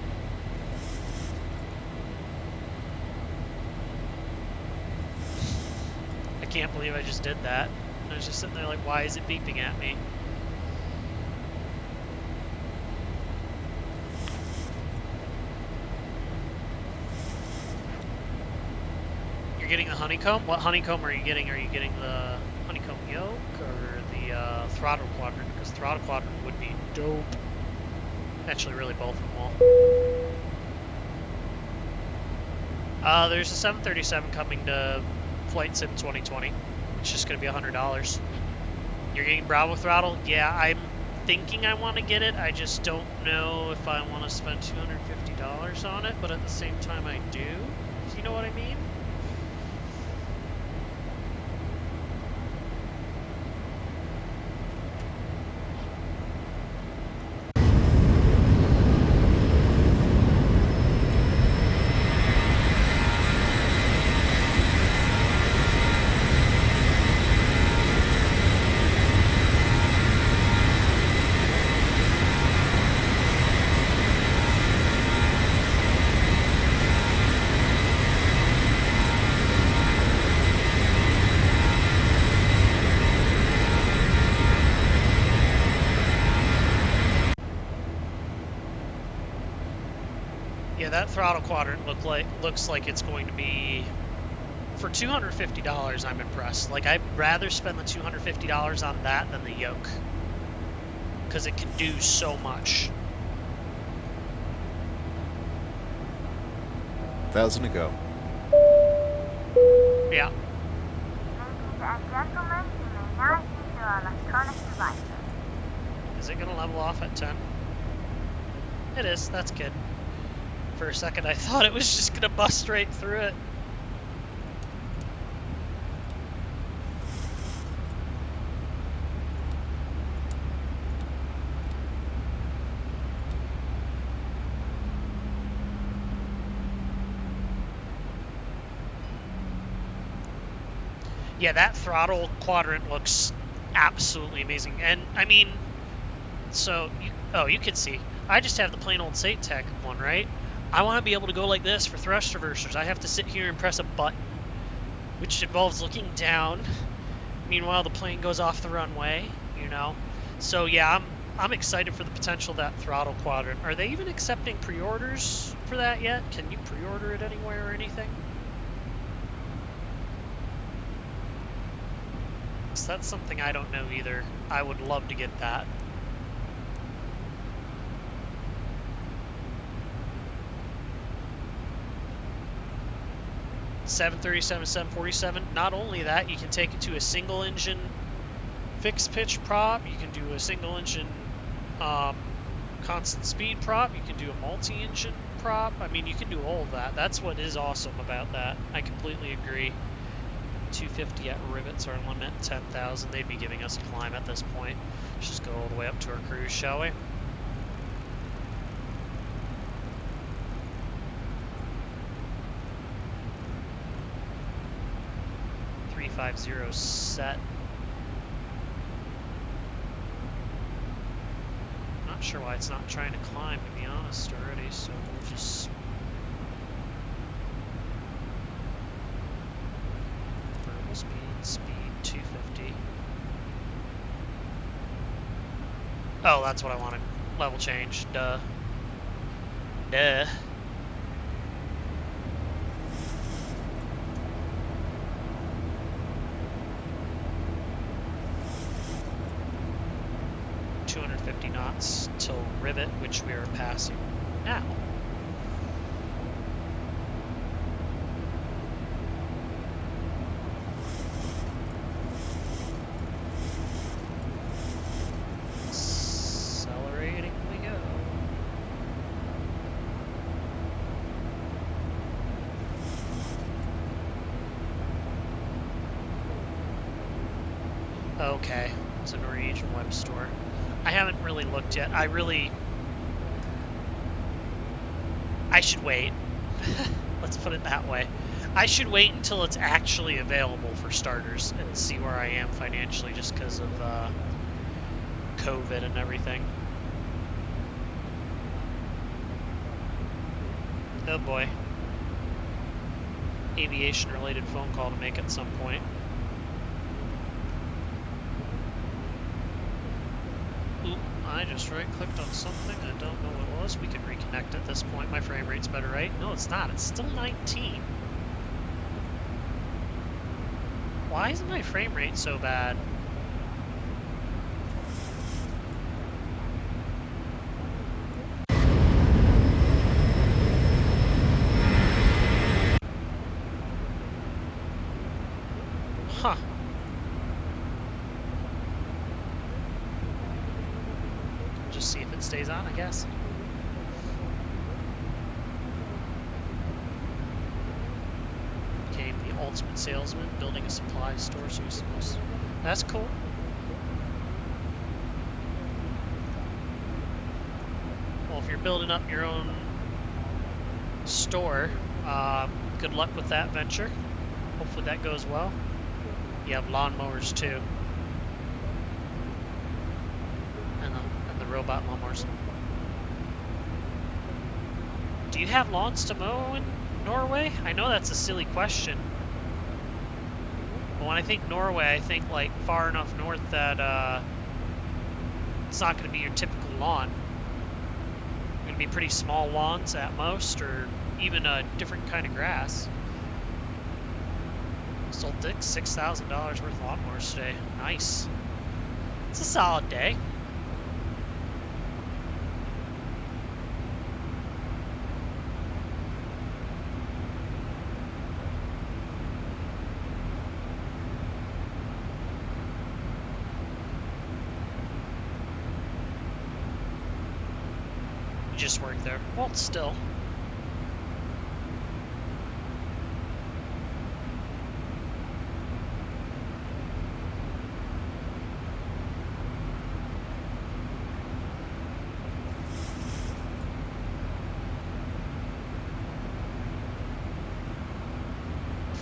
I can't believe I just did that. I was just sitting there like, why is it beeping at me? You're getting the honeycomb? What honeycomb are you getting? Are you getting the honeycomb yoke or the throttle quadrant? Because throttle quadrant would be dope. Actually, really both of them will. There's a 737 coming to Flight Sim 2020. It's just going to be $100. You're getting Bravo throttle? Yeah, I'm thinking I want to get it. I just don't know if I want to spend $250 on it, but at the same time I do. Do you know what I mean? Yeah, that throttle quadrant looks like it's going to be, for $250, I'm impressed. Like, I'd rather spend the $250 on that than the yoke, because it can do so much. 1,000 to go. Yeah. Ladies and gentlemen, you may now use your electronic devices. Is it going to level off at 10? It is. That's good. For a second, I thought it was just going to bust right through it. Yeah, that throttle quadrant looks absolutely amazing. And, I mean, so, you can see. I just have the plain old SATEC one, right? I want to be able to go like this for thrust reversers. I have to sit here and press a button, which involves looking down. Meanwhile, the plane goes off the runway, you know? So, yeah, I'm excited for the potential of that throttle quadrant. Are they even accepting pre-orders for that yet? Can you pre-order it anywhere or anything? So that's something I don't know either. I would love to get that. .737, 747. Not only that, you can take it to a single engine fixed pitch prop. You can do a single engine constant speed prop. You can do a multi-engine prop. I mean, you can do all of that. That's what is awesome about that. I completely agree. 250 at rivets are limit 10,000. They'd be giving us a climb at this point. Let's just go all the way up to our cruise, shall we? .350 set. Not sure why it's not trying to climb, to be honest, already, so we'll just... Verbal speed 250. Oh, that's what I wanted. Level change, duh. Duh. knots till Rivet, which we are passing now. Accelerating we go. Okay, it's a Norwegian web store. I haven't really looked yet. I should wait. Let's put it that way. I should wait until it's actually available for starters and see where I am financially just because of COVID and everything. Oh boy. Aviation related phone call to make at some point. Ooh, I just right clicked on something. I don't know what it was. We can reconnect at this point. My frame rate's better, right? No, it's not. It's still 19. Why is my frame rate so bad? Huh. Just see if it stays on, I guess. Became the ultimate salesman, building a supply store. So that's cool. Well, if you're building up your own store, good luck with that venture. Hopefully that goes well. You have lawnmowers too. And the robot lawnmowers. Do you have lawns to mow in Norway? I know that's a silly question. But when I think Norway, I think like far enough north that it's not going to be your typical lawn. Going to be pretty small lawns at most, or even a different kind of grass. Sold Dick $6,000 worth of lawnmowers today. Nice. It's a solid day. You just work there. Well, still.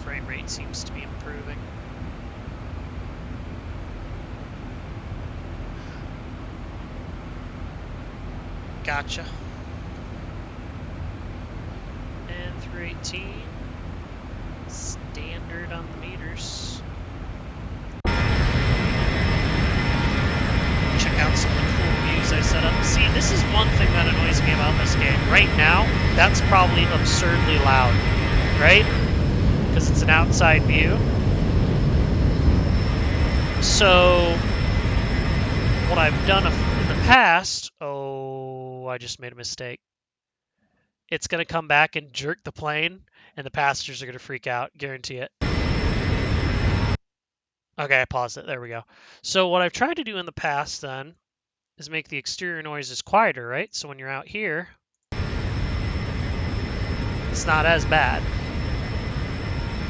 Frame rate seems to be improving. Gotcha. And 318. Standard on the meters. Check out some of the cool views I set up. See, this is one thing that annoys me about this game. Right now, that's probably absurdly loud, right? Because it's an outside view. So, what I've done in the past, I just made a mistake. It's going to come back and jerk the plane, and the passengers are going to freak out, guarantee it. Okay, I paused it, there we go. So what I've tried to do in the past then, is make the exterior noises quieter, right? So when you're out here, it's not as bad.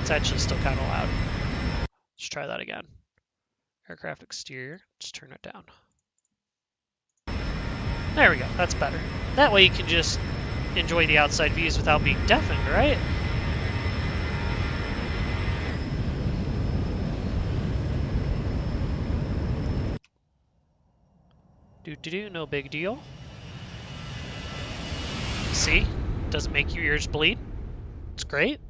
It's actually still kind of loud. Let's try that again. Aircraft exterior, just turn it down. There we go, that's better. That way you can just enjoy the outside views without being deafened, right? Do-do-do, no big deal. See? Doesn't make your ears bleed. It's great.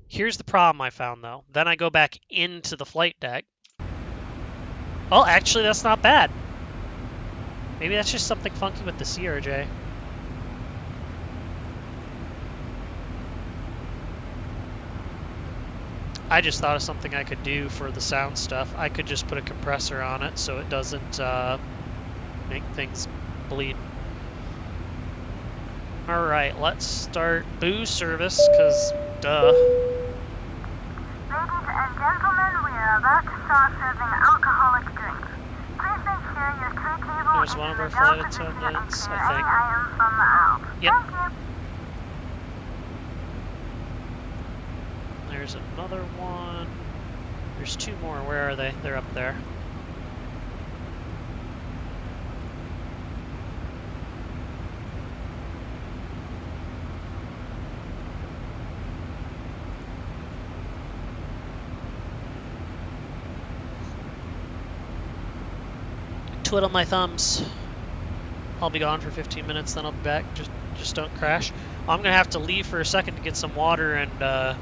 Here's the problem I found, though. Then I go back into the flight deck. Oh, actually, that's not bad. Maybe that's just something funky with the CRJ. I just thought of something I could do for the sound stuff. I could just put a compressor on it so it doesn't make things bleed. Alright, let's start booze service, because duh. Ladies and gentlemen, we are about to start serving alcoholic drinks. Please make sure your tray table There's is one of in our the flight down position attendants, and I clear think. any items from the aisle. Yep. Thank you. There's another one. There's two more. Where are they? They're up there. Twiddle my thumbs. I'll be gone for 15 minutes, then I'll be back. Just don't crash. I'm gonna have to leave for a second to get some water and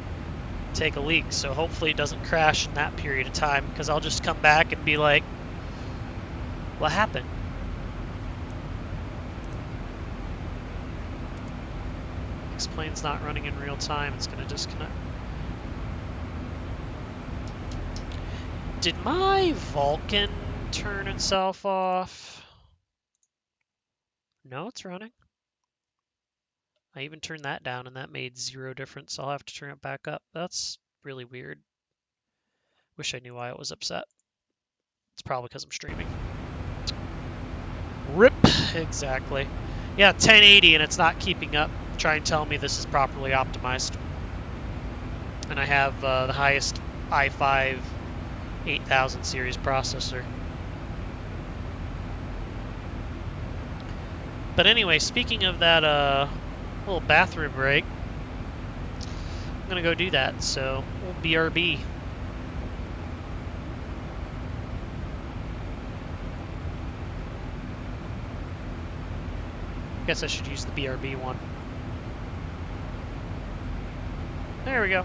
take a leak, so hopefully it doesn't crash in that period of time, because I'll just come back and be like, what happened? This plane's not running in real time, it's gonna disconnect. Did my Vulcan turn itself off? No, it's running. I even turned that down and that made 0 difference. I'll have to turn it back up. That's really weird. Wish I knew why it was upset. It's probably because I'm streaming. RIP, exactly. Yeah, 1080 and it's not keeping up. Try and tell me this is properly optimized. And I have the highest i5 8000 series processor. But anyway, speaking of that little bathroom break, I'm gonna go do that, so we'll BRB. Guess I should use the BRB one. There we go.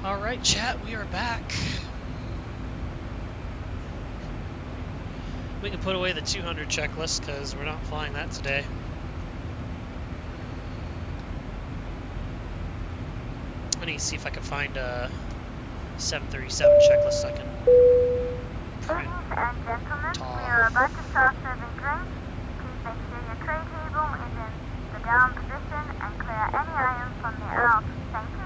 Alright, chat, we are back. We can put away the 200 checklist because we're not flying that today. I need to see if I can find a 737 checklist I can print. Ladies and gentlemen, we are about to start serving drinks. Please make sure your tray table is in the down position and clear any items from the out. Thank you.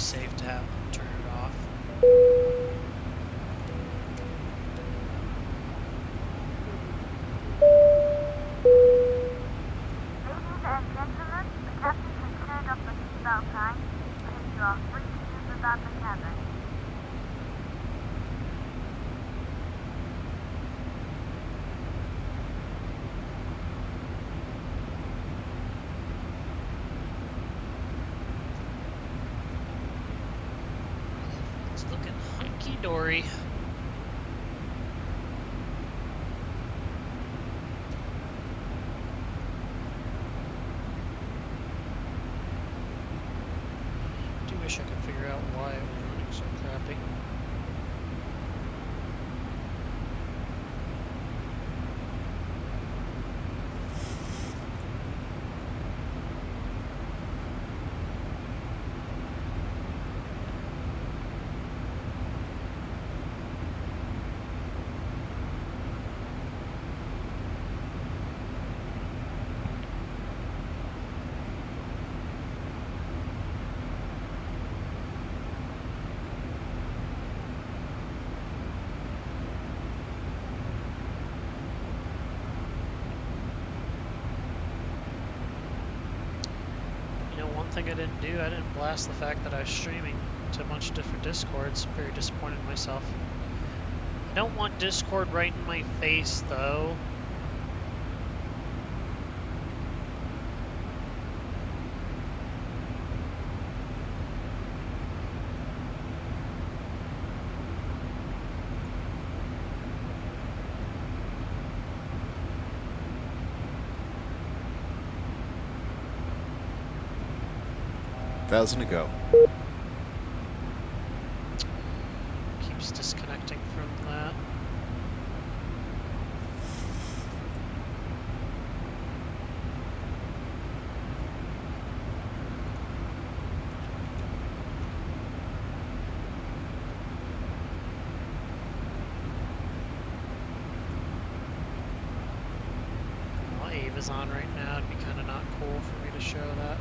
safe to have them turn it off. Ladies and gentlemen, the captain has turned up the seatbelt sign, and you are free to use without the cabin. It's looking hunky-dory. I wish I could figure out why it was running so crappy. One thing I didn't do, I didn't blast the fact that I was streaming to a bunch of different Discords. Very disappointed in myself. I don't want Discord right in my face, though. $1,000 to go. Keeps disconnecting from that. Well, Ava's on right now. It'd be kind of not cool for me to show that.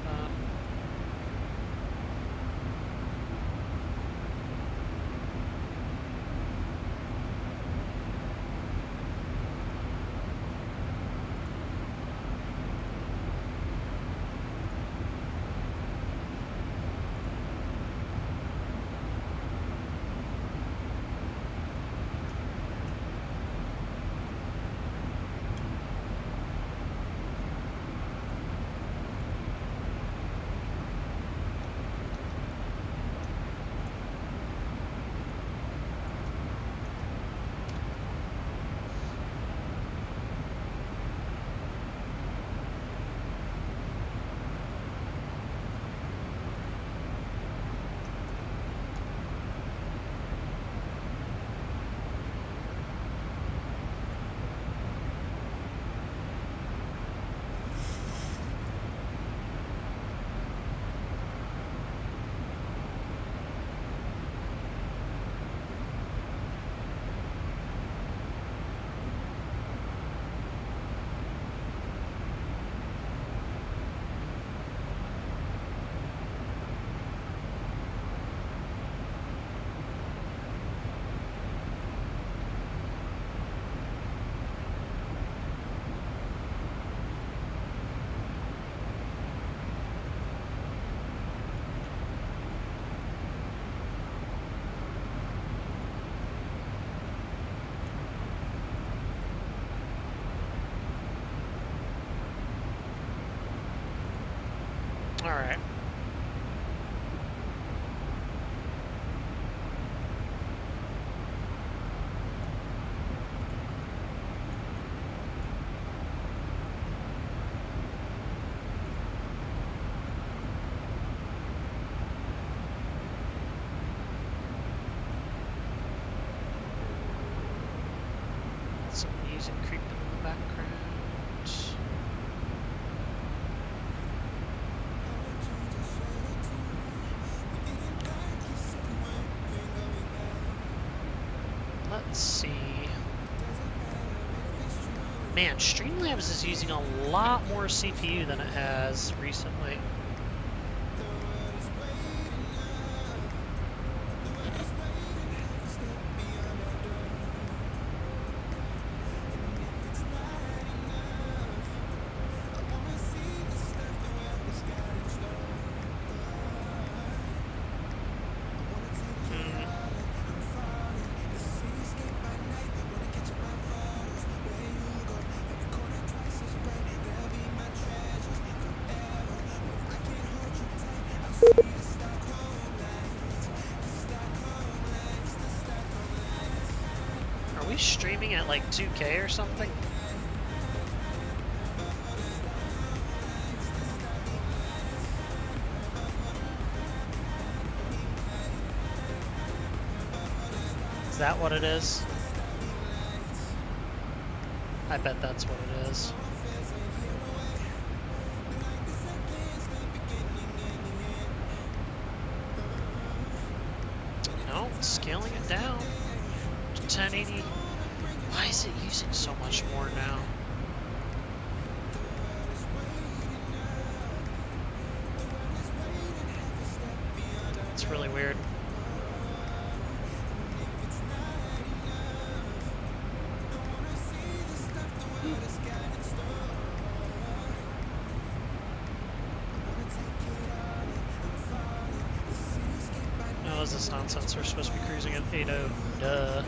Alright. Some music creeping in the background. Let's see. Man, Streamlabs is using a lot more CPU than it has recently. we streaming at like 2K or something? Is that what it is? I bet that's what it is. No, scaling it down to 1080. Why is it using so much more now? It's really weird. No, is this nonsense? We're supposed to be cruising at 80. Duh.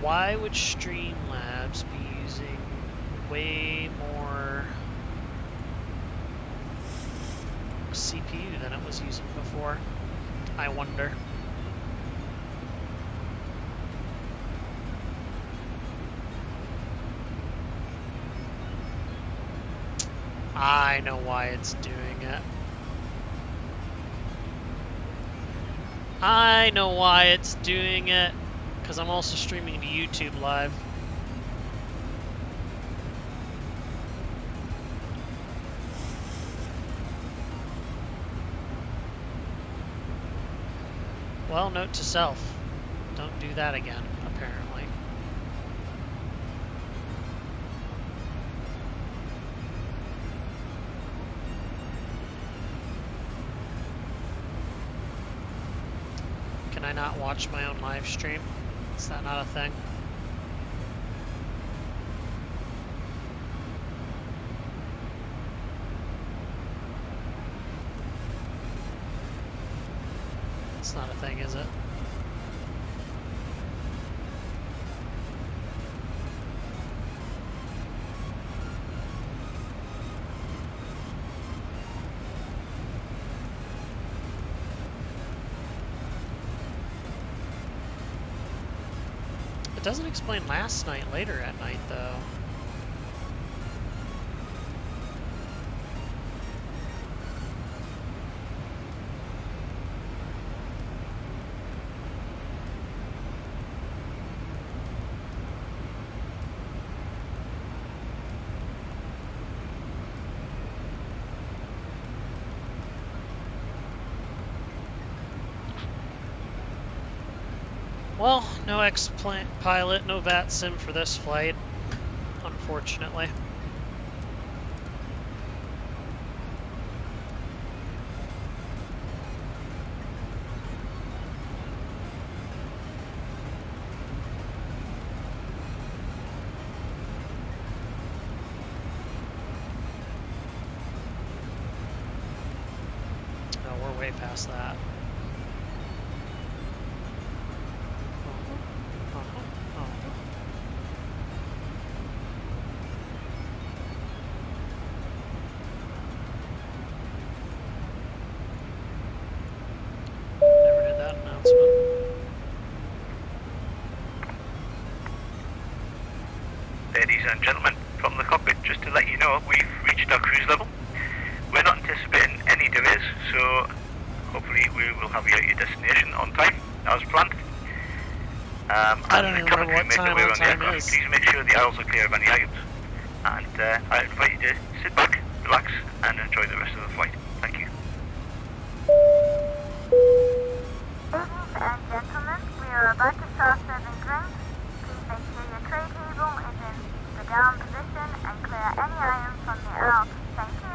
Why would Streamlabs be using way more CPU than it was using before? I wonder. I know why it's doing it. I know why it's doing it. Because I'm also streaming to YouTube live. Well, note to self. Don't do that again, apparently. Can I not watch my own live stream? Is that not a thing? It's not a thing, is it? It doesn't explain last night later at night, though. Well, no X-Pilot, no VATSIM for this flight, unfortunately. No, we're way past that. Never did that announcement. Ladies and gentlemen, from the cockpit, just to let you know, we've reached our cruise level. We're not anticipating any delays, so hopefully we will have you at your destination on time, as planned. I don't even remember what time on time is. Please make sure the aisles are clear of any items. And I invite you to sit back, relax, and enjoy the rest of the flight. Thank you. Ladies and gentlemen, we are about to start serving drinks. Please make sure your tray table down position and clear any items from the out. Thank you.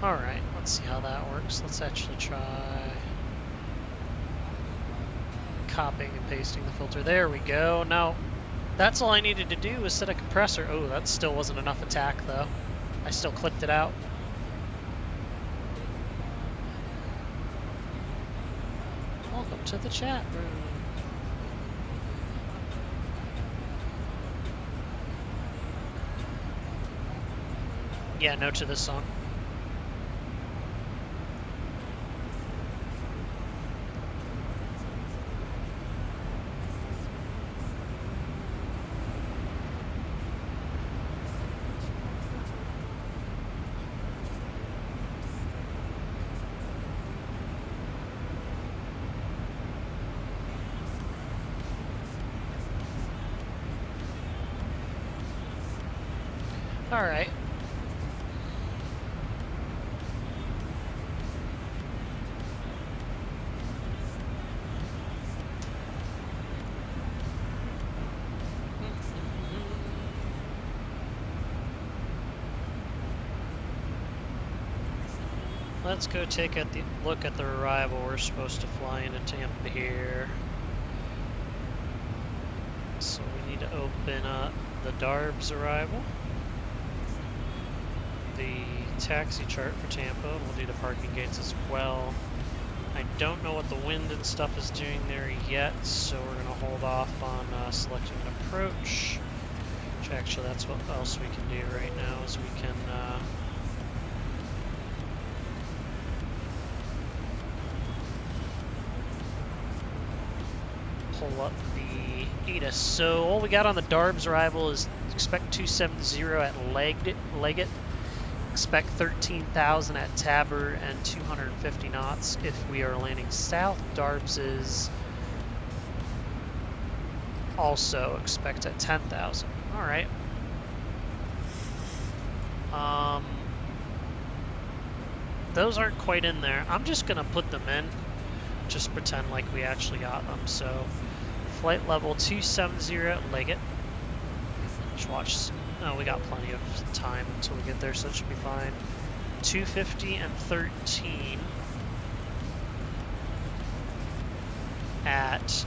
Alright, let's see how that works. Let's actually try copying and pasting the filter. There we go. Now, that's all I needed to do was set a compressor. Oh, that still wasn't enough attack, though. I still clicked it out. Welcome to the chat room. Yeah, no to this song. All right. Let's go take a look at the arrival. We're supposed to fly into Tampa here. So we need to open up the DARB's arrival. The taxi chart for Tampa. We'll do the parking gates as well. I don't know what the wind and stuff is doing there yet, so we're going to hold off on selecting an approach. Which actually, that's what else we can do right now, is we can pull up the ATIS. So all we got on the DARB's arrival is expect 270 at Leggett. Expect 13,000 at Tabor and 250 knots if we are landing south. DARB's is also expect at 10,000. All right. Those aren't quite in there. I'm just gonna put them in. Just pretend like we actually got them. So flight level 270 at Leggett. Just watch. Oh, we got plenty of time until we get there, so it should be fine. 250 and 13 at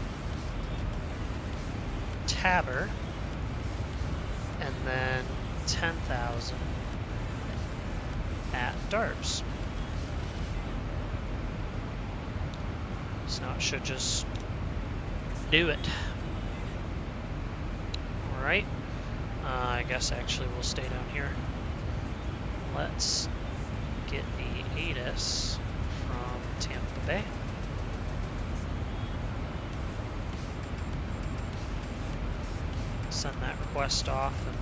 Tabor, and then 10,000 at DARB's. So now it should just do it. All right. I guess actually we'll stay down here. Let's get the ATIS from Tampa Bay. Send that request off and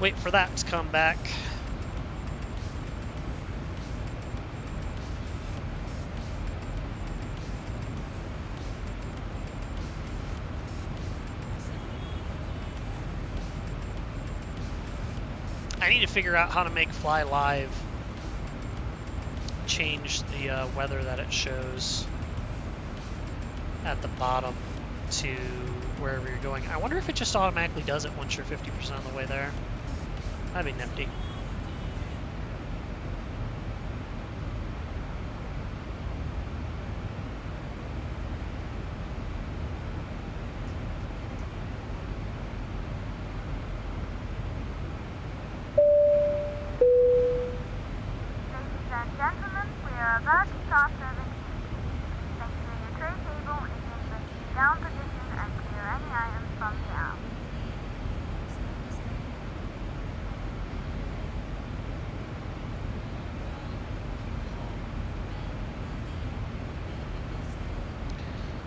wait for that to come back. I need to figure out how to make Fly Live change the weather that it shows at the bottom to wherever you're going. I wonder if it just automatically does it once you're 50% of the way there. That'd be nifty.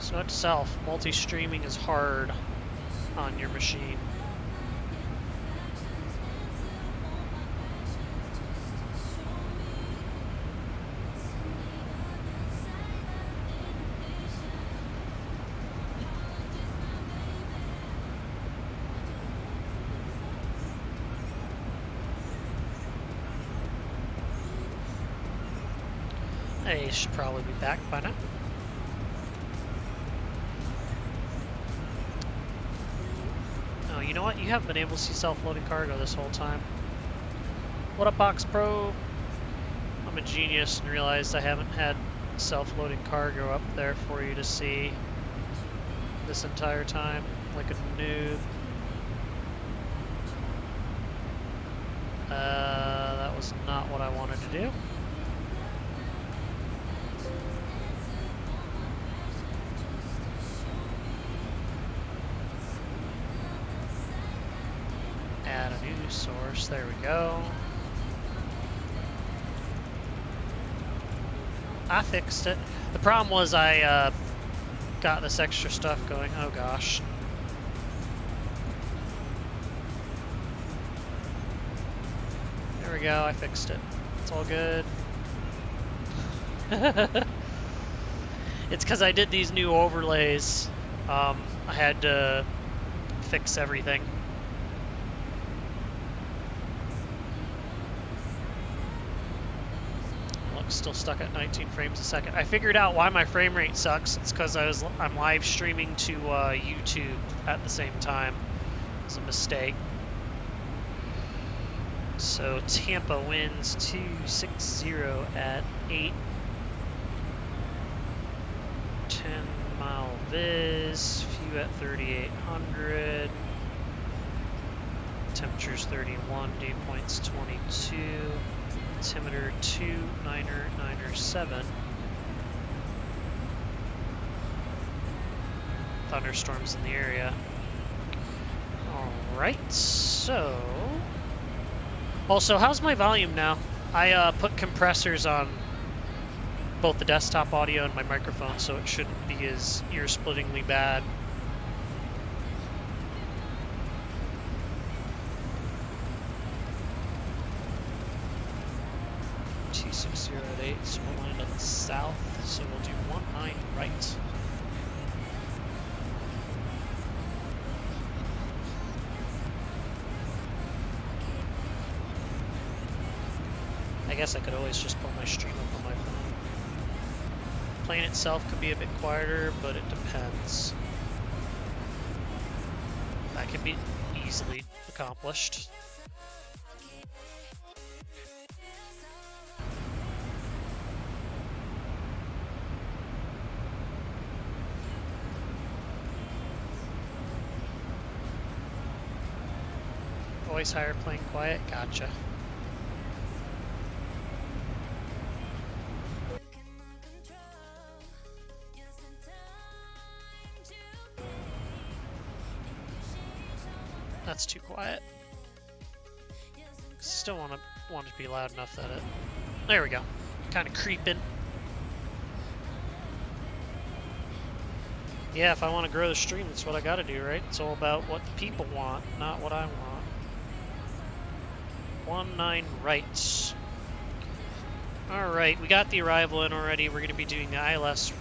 So note to self, multi-streaming is hard on your machine. They should probably be back by now. Oh, you know what? You haven't been able to see self-loading cargo this whole time. What up, Box Pro? I'm a genius and realized I haven't had self-loading cargo up there for you to see this entire time, like a noob. That was not what I wanted to do. Add a new source, there we go. I fixed it. The problem was I got this extra stuff going. Oh gosh. There we go, I fixed it. It's all good. It's because I did these new overlays. I had to fix everything. Still stuck at 19 frames a second. I figured out why my frame rate sucks. It's because I'm live streaming to YouTube at the same time. It was a mistake. So Tampa wins 2-6-0 at 8. 10-mile viz. Few at 3,800. Temperature's 31. Dew point's 22. Altimeter 29907. Thunderstorms in the area. Alright, so... Also, how's my volume now? I put compressors on both the desktop audio and my microphone, so it shouldn't be as ear-splittingly bad. At 8, so we'll land on the south, so we'll do 19 right. I guess I could always just put my stream up on my phone. Plane itself could be a bit quieter, but it depends. That can be easily accomplished. Voice higher, plane quiet, gotcha. That's too quiet. Still want it to be loud enough that it... There we go. Kind of creeping. Yeah, if I want to grow the stream, that's what I gotta do, right? It's all about what the people want, not what I want. 19 right. Alright, we got the arrival in already. We're going to be doing the ILS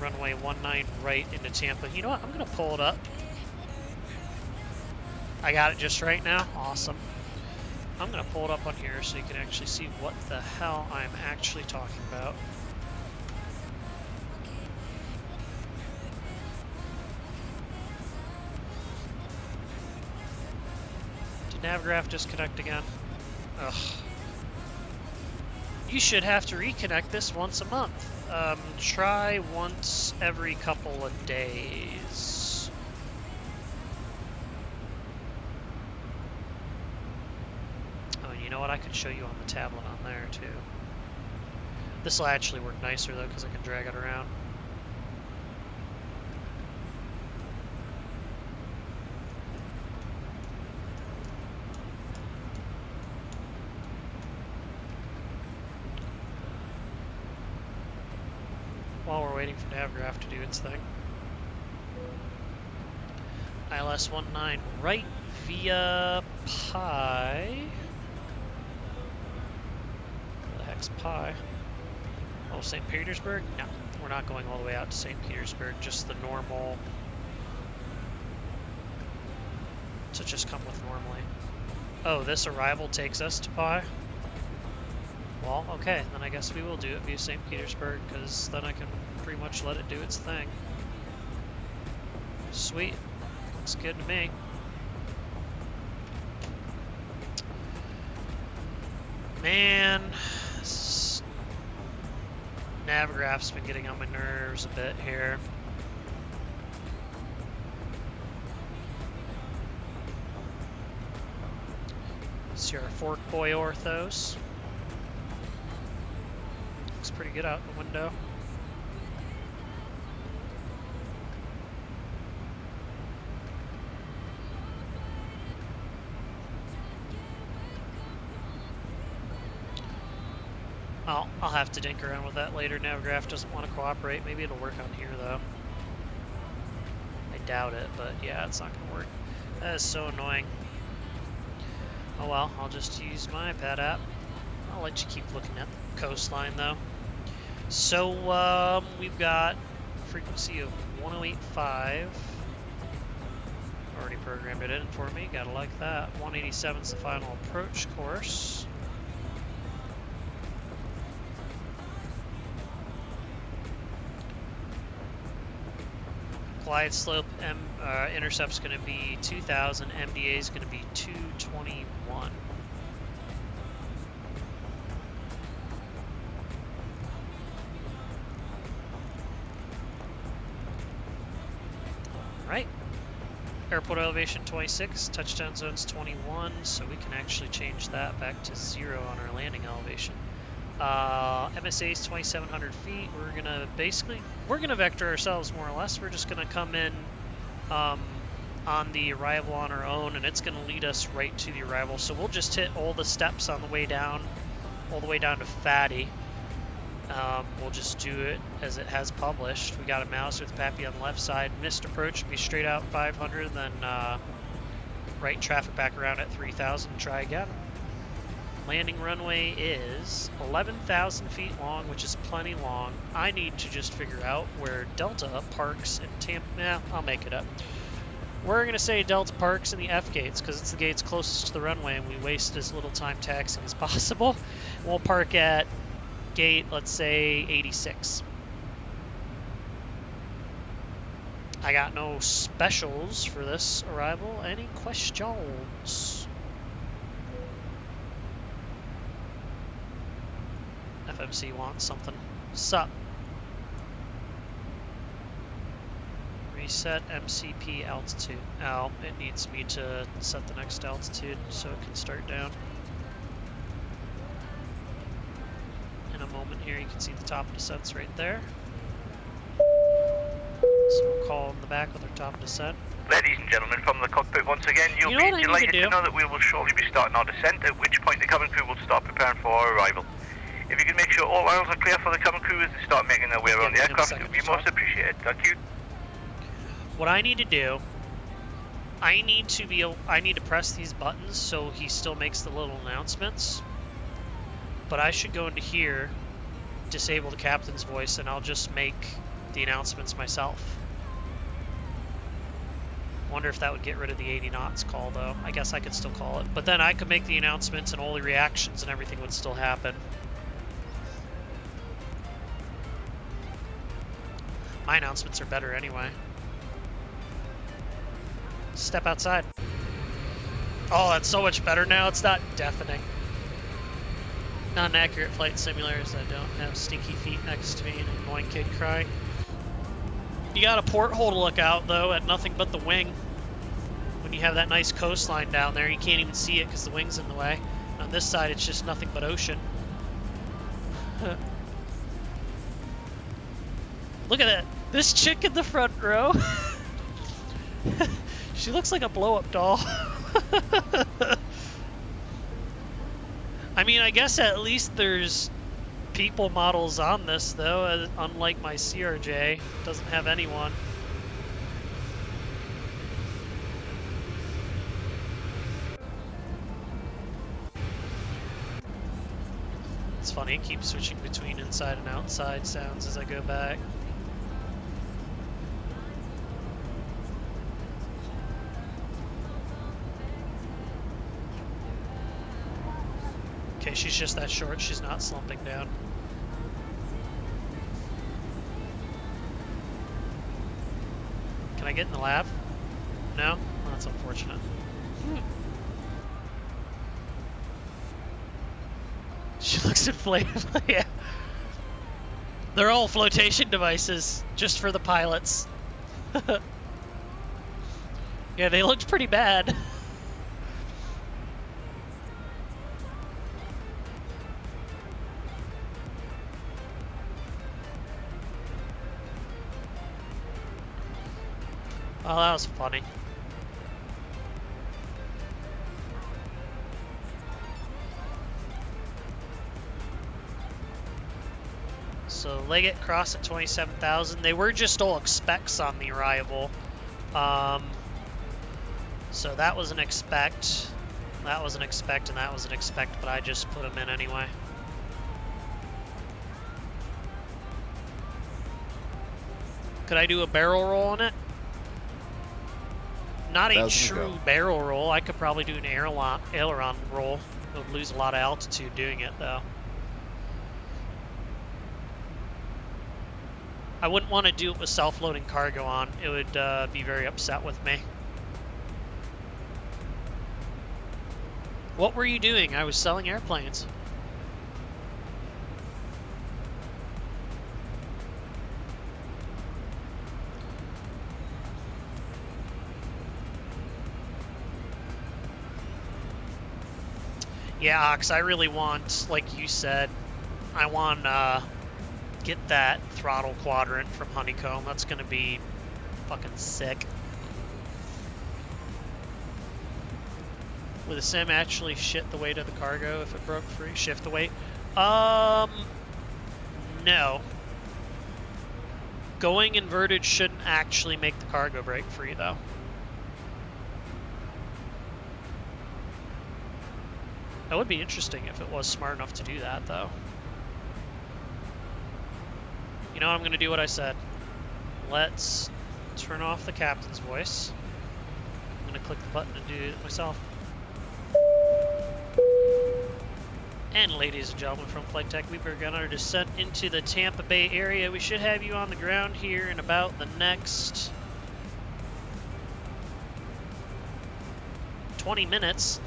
runway 19 right into Tampa. You know what? I'm going to pull it up. I got it just right now. Awesome. I'm going to pull it up on here so you can actually see what the hell I'm actually talking about. Did Navgraph disconnect again? Ugh. You should have to reconnect this once a month. Try once every couple of days. Oh, and you know what? I could show you on the tablet on there too. This will actually work nicer though because I can drag it around. While we're waiting for Navgraph to do its thing. ILS 19 right via Pi. Where the heck's Pi? Oh, St. Petersburg? No, we're not going all the way out to St. Petersburg, just the normal. To just come with normally. Oh, this arrival takes us to Pi? Well, okay, then I guess we will do it via St. Petersburg, because then I can pretty much let it do its thing. Sweet. Looks good to me. Man, this Navigraph's been getting on my nerves a bit here. See our Fork Boy orthos. Looks pretty good out the window. I'll have to dink around with that later. Navigraph doesn't want to cooperate. Maybe it'll work on here though. I doubt it, but yeah, it's not gonna work. That is so annoying. Oh well, I'll just use my iPad app. I'll let you keep looking at the coastline though. So we've got a frequency of 108.5. Already programmed it in for me, gotta like that. 187 is the final approach course. Glide slope intercept's going to be 2,000. MDA is going to be 221. All right. Airport elevation 26. Touchdown zone's 21. So we can actually change that back to 0 on our landing elevation. MSA is 2,700 feet. We're gonna vector ourselves more or less. We're just gonna come in on the arrival on our own, and it's gonna lead us right to the arrival. So we'll just hit all the steps on the way down, all the way down to Fatty. We'll just do it as it has published. We got a mouse with Pappy on the left side. Missed approach, be straight out 500, then right traffic back around at 3,000. Try again. Landing runway is 11,000 feet long, which is plenty long. I need to just figure out where Delta parks in Tampa. Nah, I'll make it up. We're going to say Delta parks in the F gates because it's the gates closest to the runway and we waste as little time taxiing as possible. We'll park at gate, let's say 86. I got no specials for this arrival. Any questions? FMC wants something. Sup? Reset MCP altitude. Oh, it needs me to set the next altitude so it can start down. In a moment here, you can see the top of descent's right there. So we'll call in the back with our top descent. Ladies and gentlemen, from the cockpit once again, you'll be delighted to know that we will shortly be starting our descent, at which point the cabin crew will start preparing for our arrival. If you can make sure all aisles are clear for the cabin crew as they start making their way around the aircraft, it would be most appreciated. Thank you. What I need to do, I need to press these buttons so he still makes the little announcements. But I should go into here, disable the captain's voice, and I'll just make the announcements myself. Wonder if that would get rid of the 80 knots call though. I guess I could still call it. But then I could make the announcements and all the reactions and everything would still happen. My announcements are better anyway. Step outside. Oh, that's so much better now. It's not deafening. Not an accurate flight simulators. I don't have stinky feet next to me and an annoying kid crying. You got a porthole to look out though at nothing but the wing. When you have that nice coastline down there, you can't even see it because the wing's in the way. On this side, it's just nothing but ocean. Look at that. This chick in the front row. She looks like a blow-up doll. I mean, I guess at least there's people models on this, though, unlike my CRJ. Doesn't have anyone. funny. It keeps switching between inside and outside sounds as I go back. Okay, she's just that short. She's not slumping down. Can I get in the lab? No? Well, that's unfortunate. She looks inflatable, yeah. They're all flotation devices, just for the pilots. Yeah, they looked pretty bad. Oh, that was funny. So Leggett cross at 27,000. They were just all expects on the arrival. So that was an expect, that was an expect, and that was an expect, but I just put them in anyway. Could I do a barrel roll on it? Not a true barrel roll. I could probably do an aileron roll. It would lose a lot of altitude doing it, though. I wouldn't want to do it with self-loading cargo on. It would be very upset with me. What were you doing? I was selling airplanes. Yeah, Ox, I really want, like you said, I want get that throttle quadrant from Honeycomb. That's going to be fucking sick. Would the sim actually shit the weight of the cargo if it broke free? Shift the weight? No. Going inverted shouldn't actually make the cargo break free, though. That would be interesting if it was smart enough to do that, though. You know, I'm going to do what I said. Let's turn off the captain's voice. I'm going to click the button and do it myself. And ladies and gentlemen from Flight Tech, we've begun our descent into the Tampa Bay area. We should have you on the ground here in about the next 20 minutes.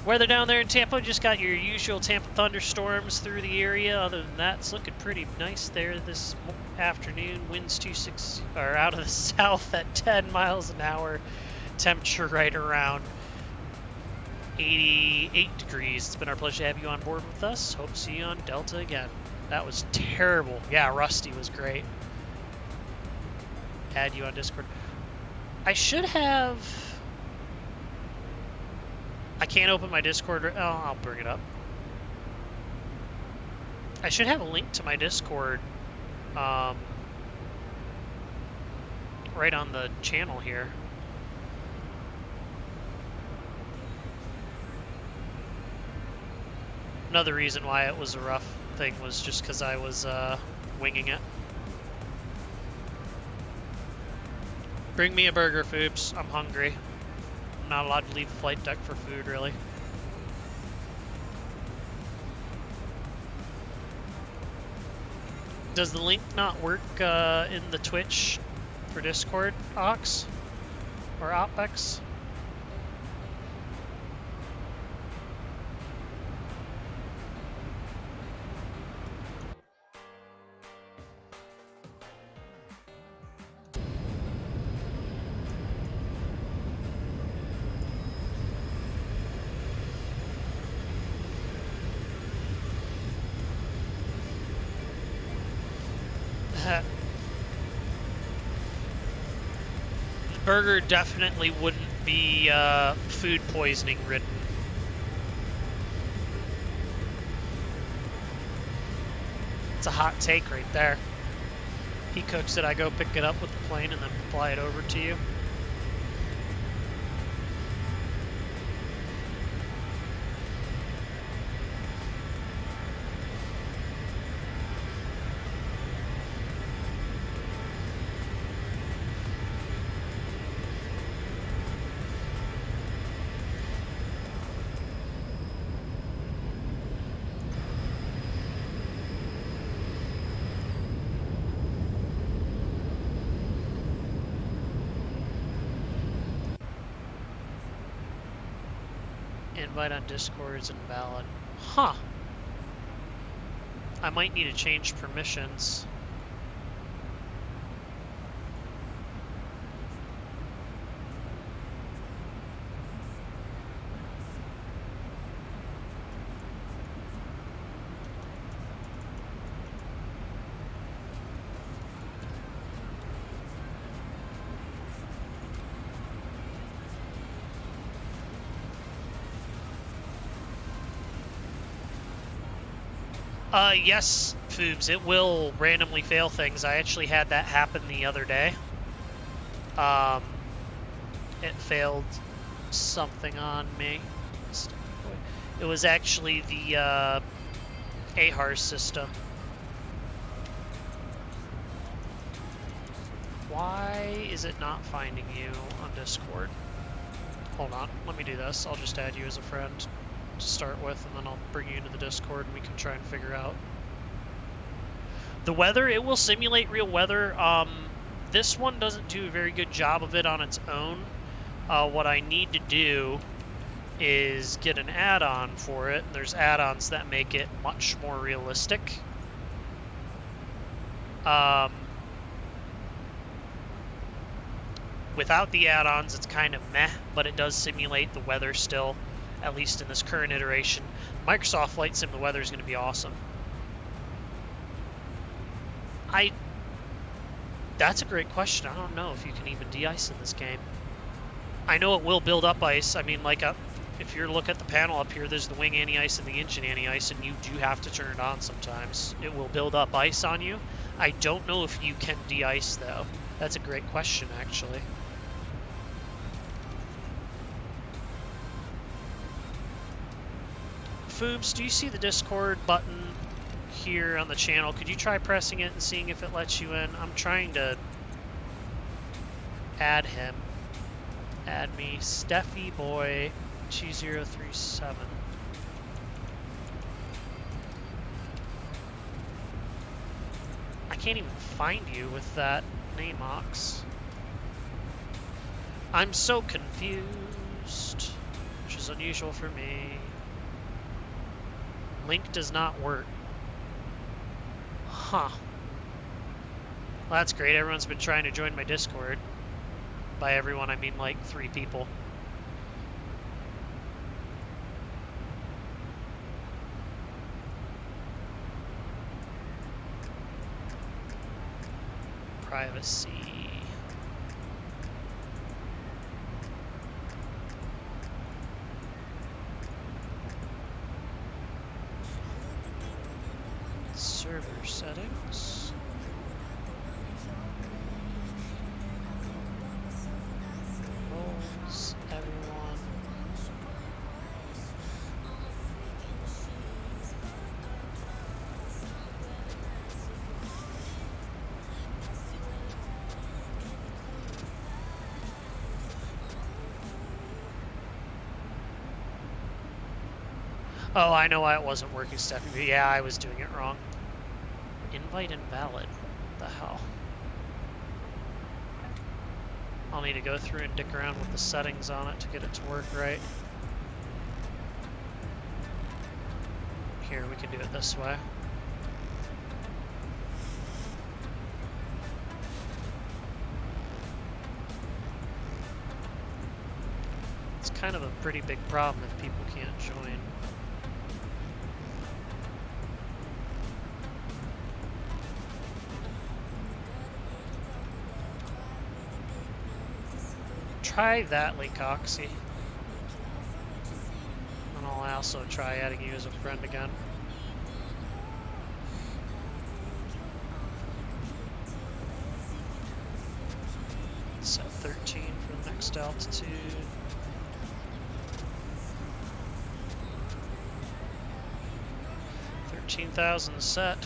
Weather down there in Tampa, just got your usual Tampa thunderstorms through the area. Other than that, it's looking pretty nice there this afternoon. Winds 26 are out of the south at 10 miles an hour. Temperature right around 88 degrees. It's been our pleasure to have you on board with us. Hope to see you on Delta again. That was terrible. Yeah, Rusty was great. Add you on Discord. I should have... I can't open my Discord. Oh, I'll bring it up. I should have a link to my Discord right on the channel here. Another reason why it was a rough thing was just because I was winging it. Bring me a burger, Foobs. I'm hungry. I'm not allowed to leave flight deck for food, really. Does the link not work in the Twitch for Discord, Ox? Or OpEx? Burger definitely wouldn't be food poisoning ridden. It's a hot take right there. He cooks it, I go pick it up with the plane and then fly it over to you. invite on Discord is invalid. Huh. I might need to change permissions. Yes, Foobs, it will randomly fail things. I actually had that happen the other day. It failed something on me. It was actually the AHARS system. Why is it not finding you on Discord? Hold on, let me do this. I'll just add you as a friend to start with, and then I'll bring you into the Discord and we can try and figure out. The weather, it will simulate real weather. This one doesn't do a very good job of it on its own. What I need to do is get an add-on for it. There's add-ons that make it much more realistic. Without the add-ons, it's kind of meh, but it does simulate the weather still, at least in this current iteration. Microsoft Flight Sim, the weather is going to be awesome. That's a great question. I don't know if you can even de-ice in this game. I know it will build up ice. I mean, like, if you look at the panel up here, there's the wing anti-ice and the engine anti-ice, and you do have to turn it on sometimes. It will build up ice on you. I don't know if you can de-ice, though. That's a great question, actually. Foobs, do you see the Discord button here on the channel? Could you try pressing it and seeing if it lets you in? I'm trying to add him. Add me, Steffi-boy2037. I can't even find you with that name, Ox. I'm so confused, which is unusual for me. Link does not work. Huh. Well, that's great. Everyone's been trying to join my Discord. By everyone, I mean like 3 people. Privacy. Server settings. Roles, everyone. Oh, I know why it wasn't working, Stephanie. But yeah, I was doing it wrong. Invite invalid. What the hell? I'll need to go through and dick around with the settings on it to get it to work right. Here, we can do it this way. It's kind of a pretty big problem if people can't join. Try that, Leakoxy. And I'll also try adding you as a friend again. Set 13 for the next altitude. $13,000 set.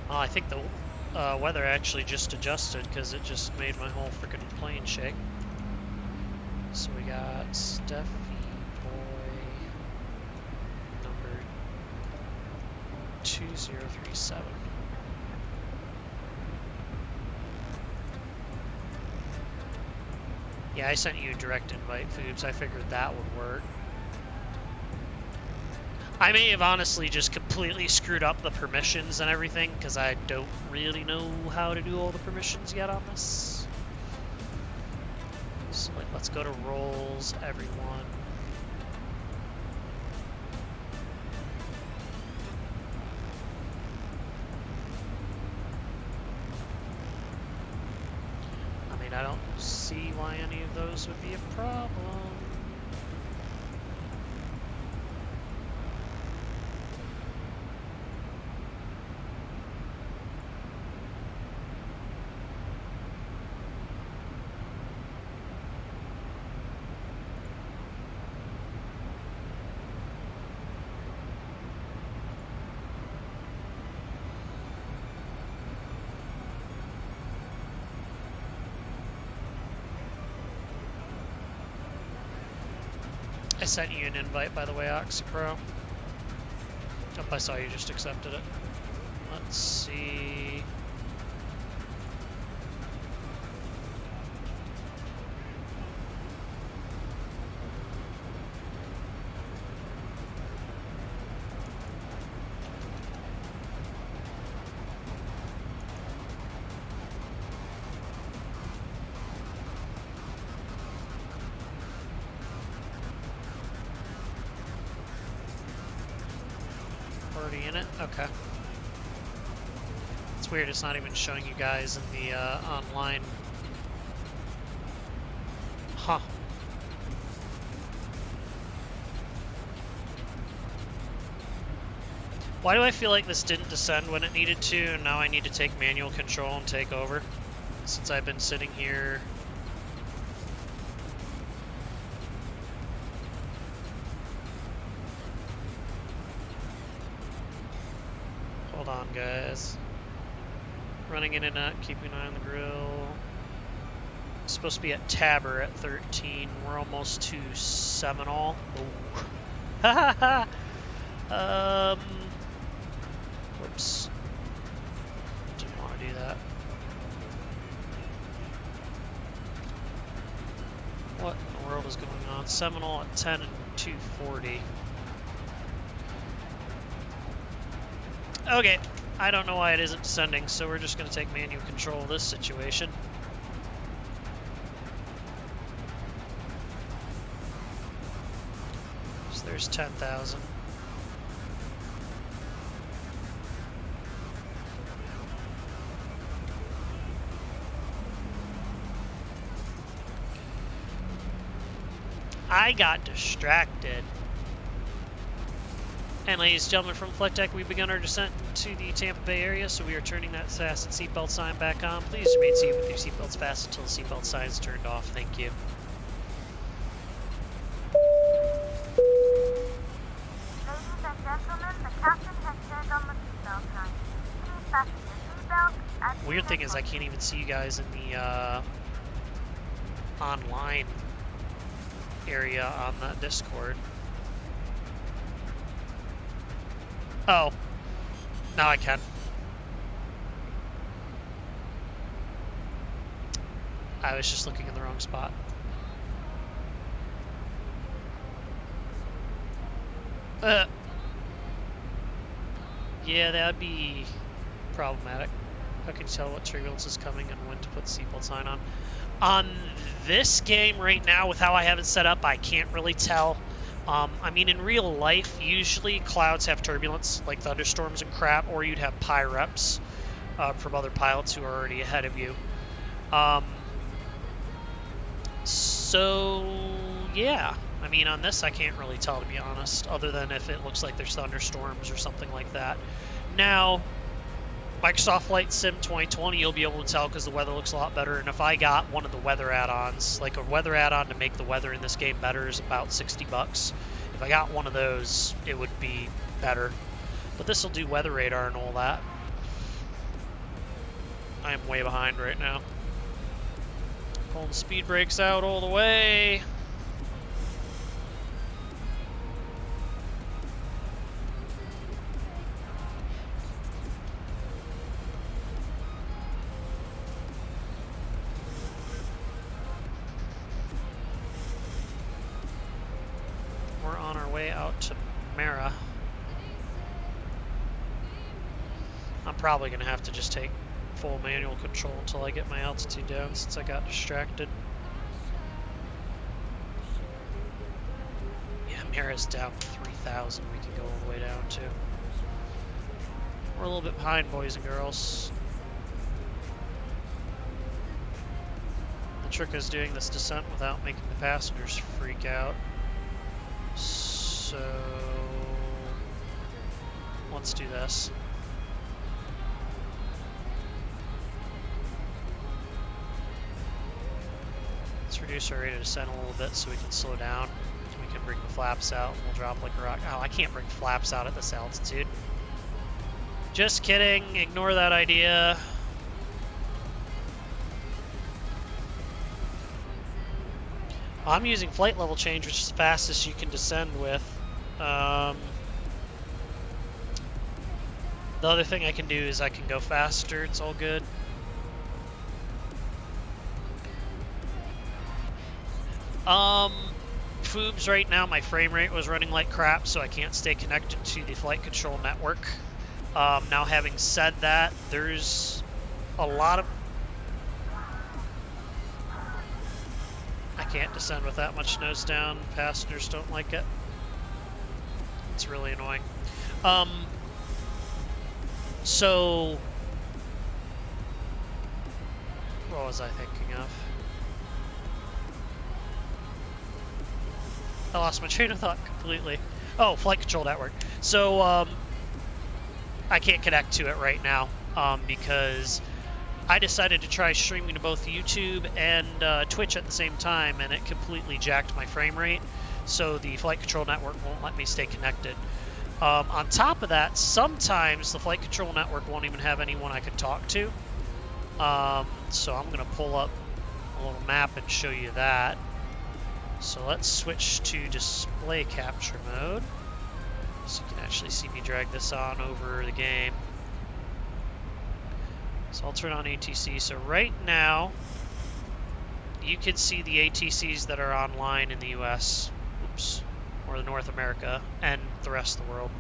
Oh, I think the weather actually just adjusted because it just made my whole freaking plane shake. So we got Steffi Boy number 2037. Yeah, I sent you a direct invite, Foobs. I figured that would work. I may have honestly just completely screwed up the permissions and everything, because I don't really know how to do all the permissions yet on this. So, like, let's go to roles, everyone. I mean, I don't see why any of those would be a problem. I sent you an invite, by the way, OxyPro. Jump, I saw you just accepted it. Let's see. Already in it? Okay. It's weird, it's not even showing you guys in the online. Huh. Why do I feel like this didn't descend when it needed to, and now I need to take manual control and take over? Since I've been sitting here. Hold on, guys. Running in and out, keeping an eye on the grill. It's supposed to be at Tabor at 13. We're almost to Seminole. Oh. Whoops. Didn't want to do that. What in the world is going on? Seminole at 10 and 240. Okay, I don't know why it isn't descending, so we're just going to take manual control of this situation. So there's 10,000. I got distracted. And ladies and gentlemen, from Flight Deck, we've begun our descent to the Tampa Bay area, so we are turning that fasten seatbelt sign back on. Please remain seated with your seatbelts fastened until the seatbelt sign is turned off. Thank you. Ladies and gentlemen, the captain has turned on the seatbelt sign. Please fasten your seatbelt and... Weird thing is I can't even see you guys in the online area on that Discord. Oh, now I can. I was just looking in the wrong spot. Yeah, that would be problematic. How can you tell what turbulence is coming and when to put the seatbelt sign on? On this game right now, with how I have it set up, I can't really tell. I mean, in real life, usually clouds have turbulence, like thunderstorms and crap, or you'd have PIREPs from other pilots who are already ahead of you. So, yeah. I mean, on this, I can't really tell, to be honest, other than if it looks like there's thunderstorms or something like that. Now, Microsoft Flight Sim 2020, you'll be able to tell because the weather looks a lot better. And if I got one of the weather add-ons, like a weather add-on to make the weather in this game better is about $60. If I got one of those, it would be better. But this will do weather radar and all that. I am way behind right now. Pulling the speed brakes out all the way. way out to Mara. I'm probably going to have to just take full manual control until I get my altitude down since I got distracted. Yeah, Mara's down 3,000. We can go all the way down to. We're a little bit behind, boys and girls. The trick is doing this descent without making the passengers freak out. So let's do this. Let's reduce our rate of descent a little bit so we can slow down. We can bring the flaps out and we'll drop like a rock. Oh, I can't bring flaps out at this altitude. Just kidding, ignore that idea. I'm using flight level change, which is the fastest you can descend with. The other thing I can do is I can go faster, it's all good. Foobs, right now my frame rate was running like crap, so I can't stay connected to the flight control network. Now having said that, there's a lot of... I can't descend with that much nose down. Passengers don't like it. It's really annoying. So what was I thinking of? I lost my train of thought completely. Oh, flight control network. So I can't connect to it right now because I decided to try streaming to both YouTube and Twitch at the same time, and it completely jacked my frame rate. So the flight control network won't let me stay connected. On top of that, sometimes the flight control network won't even have anyone I can talk to. So I'm going to pull up a little map and show you that. So let's switch to display capture mode, so you can actually see me drag this on over the game. So I'll turn on ATC. So right now, you can see the ATCs that are online in the US, or North America, and the rest of the world.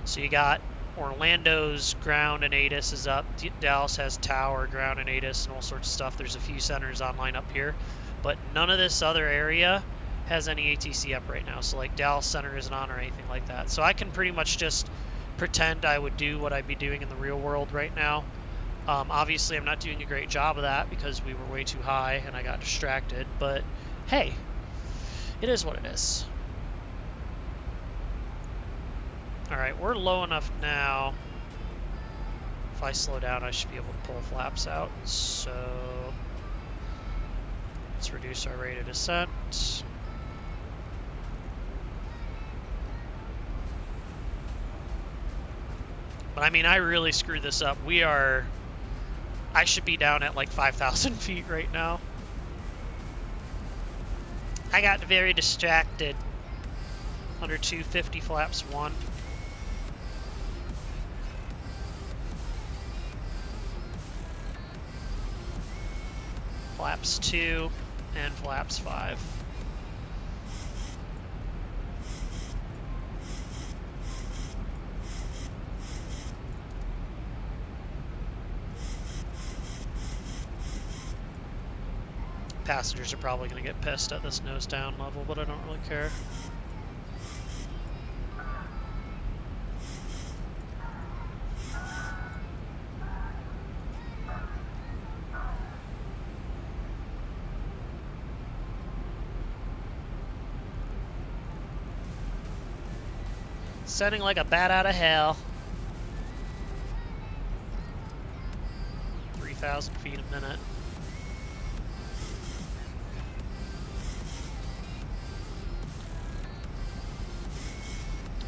So you got Orlando's ground and ATIS is up. Dallas has tower, ground, and ATIS, and all sorts of stuff. There's a few centers online up here, but none of this other area has any ATC up right now. So like Dallas Center isn't on or anything like that. So I can pretty much just pretend I would do what I'd be doing in the real world right now. Obviously, I'm not doing a great job of that because we were way too high and I got distracted. But hey, it is what it is. All right, we're low enough now. If I slow down, I should be able to pull flaps out. So let's reduce our rate of descent. But I mean, I really screwed this up. I should be down at like 5,000 feet right now. I got very distracted. Under 250 flaps 1. Flaps 2 and flaps 5. Passengers are probably going to get pissed at this nose down level, but I don't really care. Sounding like a bat out of hell. 3,000 feet a minute.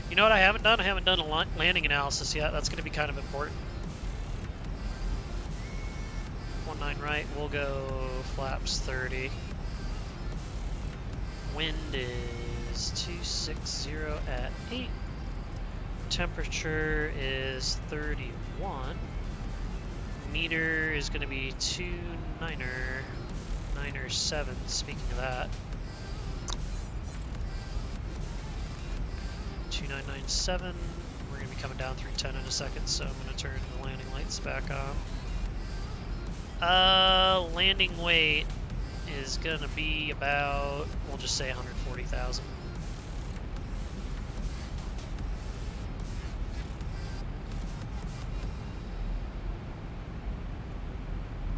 You know what I haven't done? I haven't done a landing analysis yet. That's going to be kind of important. 19 right, we'll go flaps 30. Wind is 260 at 8. Temperature is 31. Meter is going to be 9er7, speaking of that. 2997. We're going to be coming down through 10 in a second, so I'm going to turn the landing lights back on. Landing weight is going to be about, we'll just say 140,000.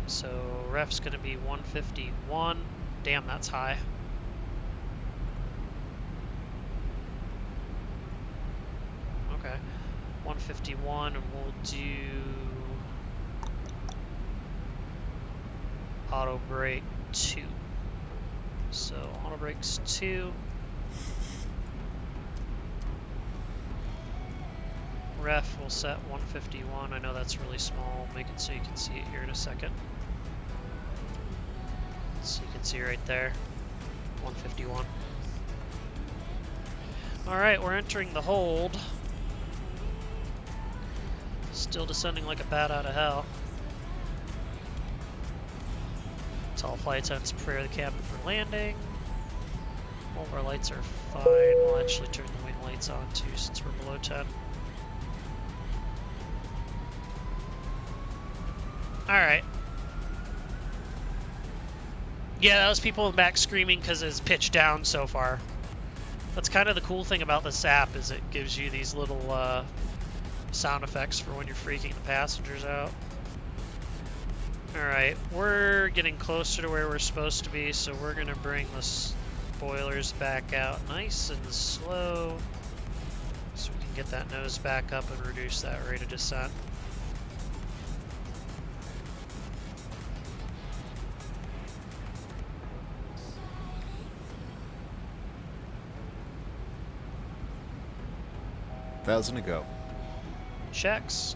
So ref's going to be 151. Damn, that's high. Okay, 151, and we'll do auto brake 2. So auto brakes 2. Ref will set 151. I know that's really small. I'll make it so you can see it here in a second. So you can see right there, 151. Alright, we're entering the hold. Still descending like a bat out of hell. All flight attendants prepare the cabin for landing. All of our lights are fine. We'll actually turn the wing lights on too since we're below 10. Alright. Yeah, that was people in the back screaming because it's pitched down so far. That's kind of the cool thing about this app, is it gives you these little sound effects for when you're freaking the passengers out. Alright, we're getting closer to where we're supposed to be, so we're going to bring the spoilers back out nice and slow so we can get that nose back up and reduce that rate of descent. Thousand to go. Checks.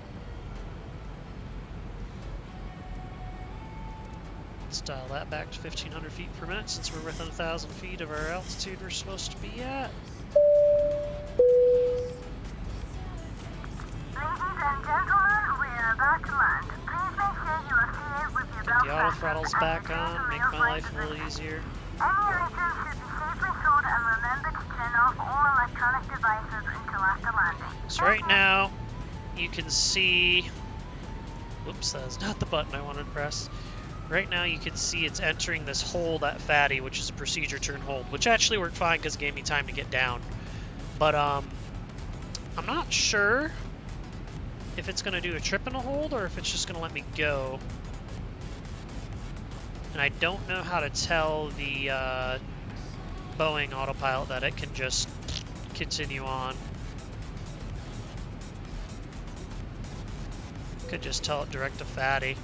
Let's dial that back to 1,500 feet per minute since we're within 1,000 feet of our altitude we're supposed to be at. Get the auto throttles back on, make my life a little easier. So right now, you can see, oops, that is not the button I wanted to press. Right now you can see it's entering this hold at Fatty, which is a procedure turn hold, which actually worked fine because it gave me time to get down. But I'm not sure if it's going to do a trip and a hold or if it's just going to let me go. And I don't know how to tell the Boeing autopilot that it can just continue on. Could just tell it direct to Fatty.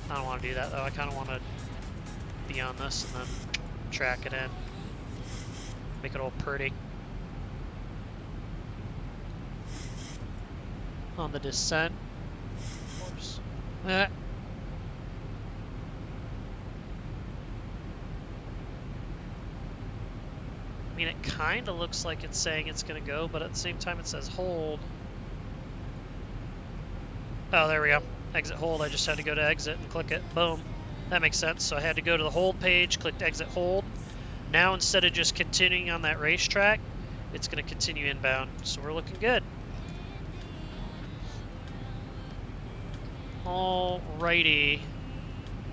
I don't want to do that though. I kind of want to be on this and then track it in. Make it all pretty. On the descent. Of course. I mean, it kind of looks like it's saying it's going to go, but at the same time it says hold. Oh, there we go. Exit hold. I just had to go to exit and click it. Boom. That makes sense. So I had to go to the hold page, clicked exit hold. Now instead of just continuing on that racetrack, it's going to continue inbound. So we're looking good. Alrighty.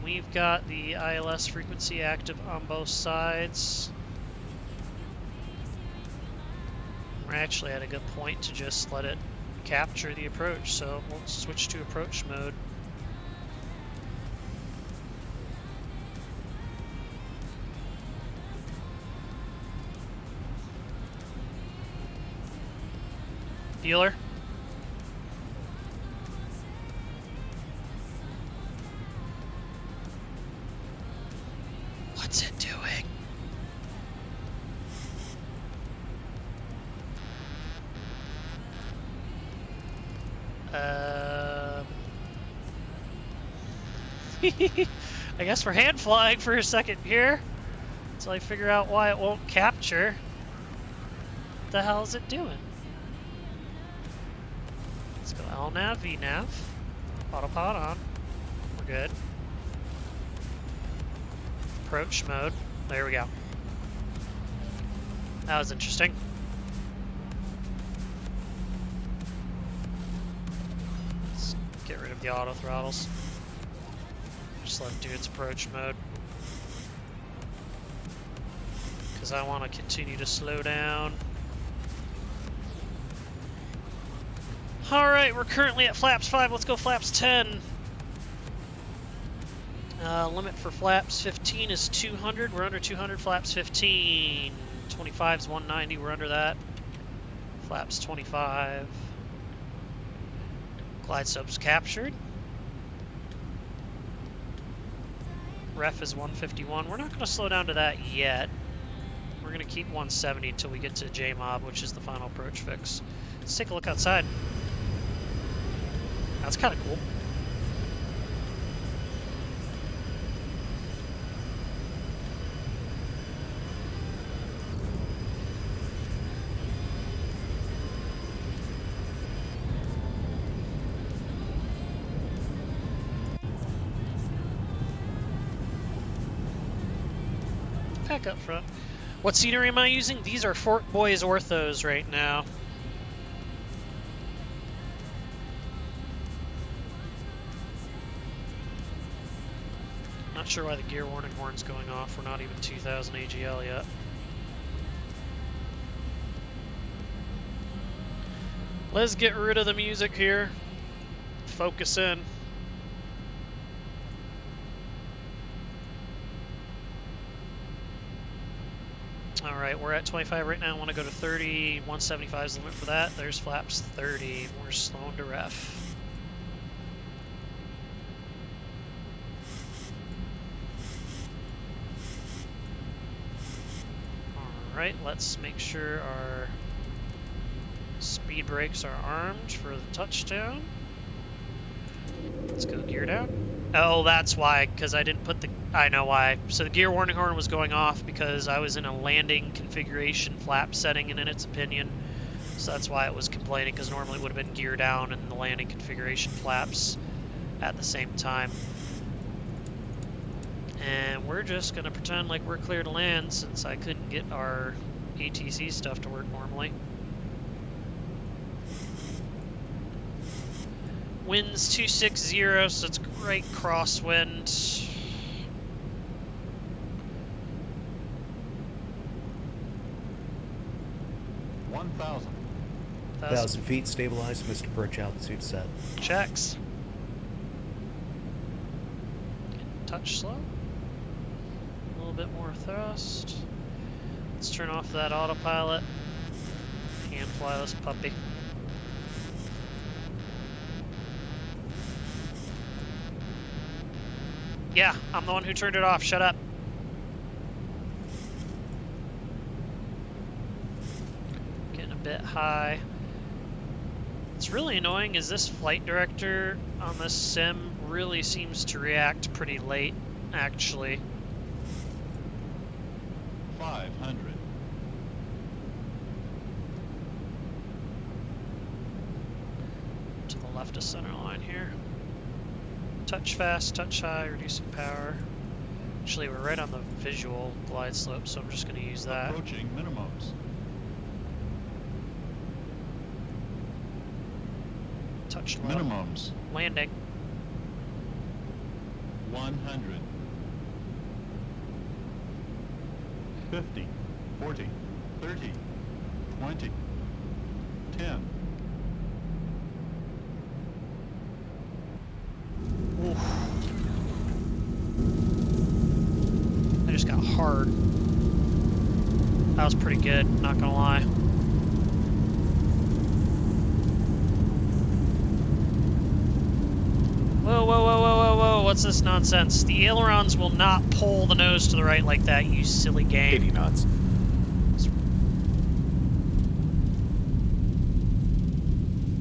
We've got the ILS frequency active on both sides. We're actually at a good point to just let it capture the approach, so we'll switch to approach mode. Dealer? What's it doing? I guess we're hand flying for a second here until I figure out why it won't capture. What the hell is it doing? Let's go LNAV, VNAV, autopilot on. We're good. Approach mode. There we go. That was interesting. the auto throttles. Just let it do its approach mode. Because I want to continue to slow down. Alright, we're currently at flaps 5. Let's go flaps 10. Limit for flaps 15 is 200. We're under 200. Flaps 15. 25 is 190. We're under that. Flaps 25. Glide slope's captured. Ref is 151. We're not going to slow down to that yet. We're going to keep 170 until we get to JMOB, which is the final approach fix. Let's take a look outside. That's kind of cool. Back up front. What scenery am I using? These are Fort Boys orthos right now. Not sure why the gear warning horn's going off. We're not even 2000 AGL yet. Let's get rid of the music here. Focus in. Alright, we're at 25 right now. I want to go to 30. 175 is the limit for that. There's flaps 30. We're slowing to ref. Alright, let's make sure our speed brakes are armed for the touchdown. Let's go gear down. Oh, that's why, because I didn't put the... I know why. So the gear warning horn was going off because I was in a landing configuration flap setting and in its opinion. So that's why it was complaining, because normally it would have been gear down and the landing configuration flaps at the same time. And we're just going to pretend like we're clear to land since I couldn't get our ATC stuff to work normally. Wind's 260, so it's great crosswind. 1,000 feet, stabilized, Mr. Perch, altitude set. Checks. Touch slow. A little bit more thrust. Let's turn off that autopilot. Hand fly this puppy. Yeah, I'm the one who turned it off. Shut up. Getting a bit high. What's really annoying is this flight director on this sim really seems to react pretty late, actually. 500. To the left of center line here. Touch fast, touch high, reducing power. Actually, we're right on the visual glide slope, so I'm just going to use that. Approaching minimums. Touch low. Minimums. Landing. 100. 50. 40. 30. 20. 10. Oof. I just got hard. That was pretty good, not gonna lie. Whoa, whoa, whoa, whoa, whoa, whoa, what's this nonsense? The ailerons will not pull the nose to the right like that, you silly game. 80 knots.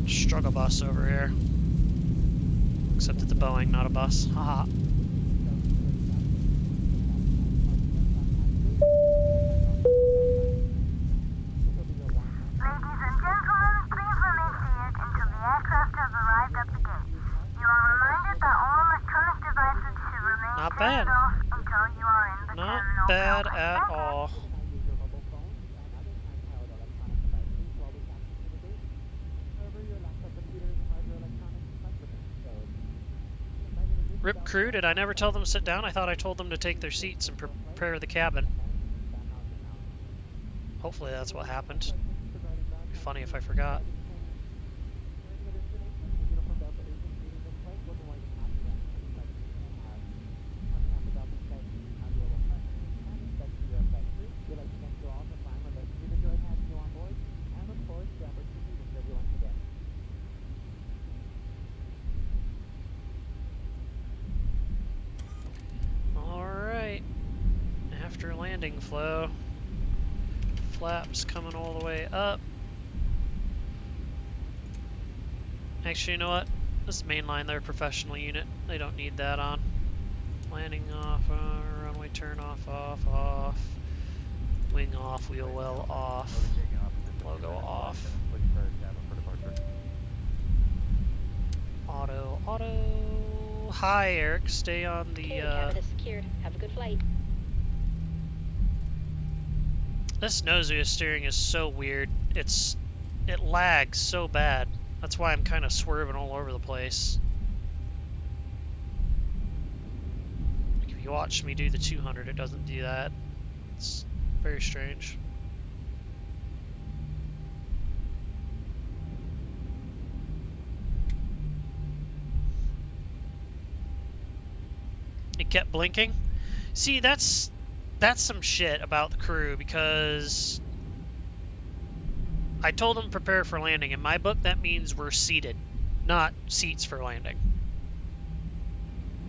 Struggle bus over here. Except it's a Boeing, not a bus. Haha. Not bad. Not bad at all. Rip crew, did I never tell them to sit down? I thought I told them to take their seats and prepare the cabin. Hopefully that's what happened. It'd be funny if I forgot. Alright. After landing flow. Flaps coming all the way up. Actually, you know what? This mainline, they're a professional unit. They don't need that on. Landing off, runway turn off, off. Wing off, wheel well off. Logo off. Auto. Hi, Eric. Stay on the. Cabin is secured. Have a good flight. This nose wheel steering is so weird. It lags so bad. That's why I'm kind of swerving all over the place. Like if you watch me do the 200, it doesn't do that. It's very strange. It kept blinking. See, that's some shit about the crew, because I told them to prepare for landing. In my book, that means we're seated, not seats for landing.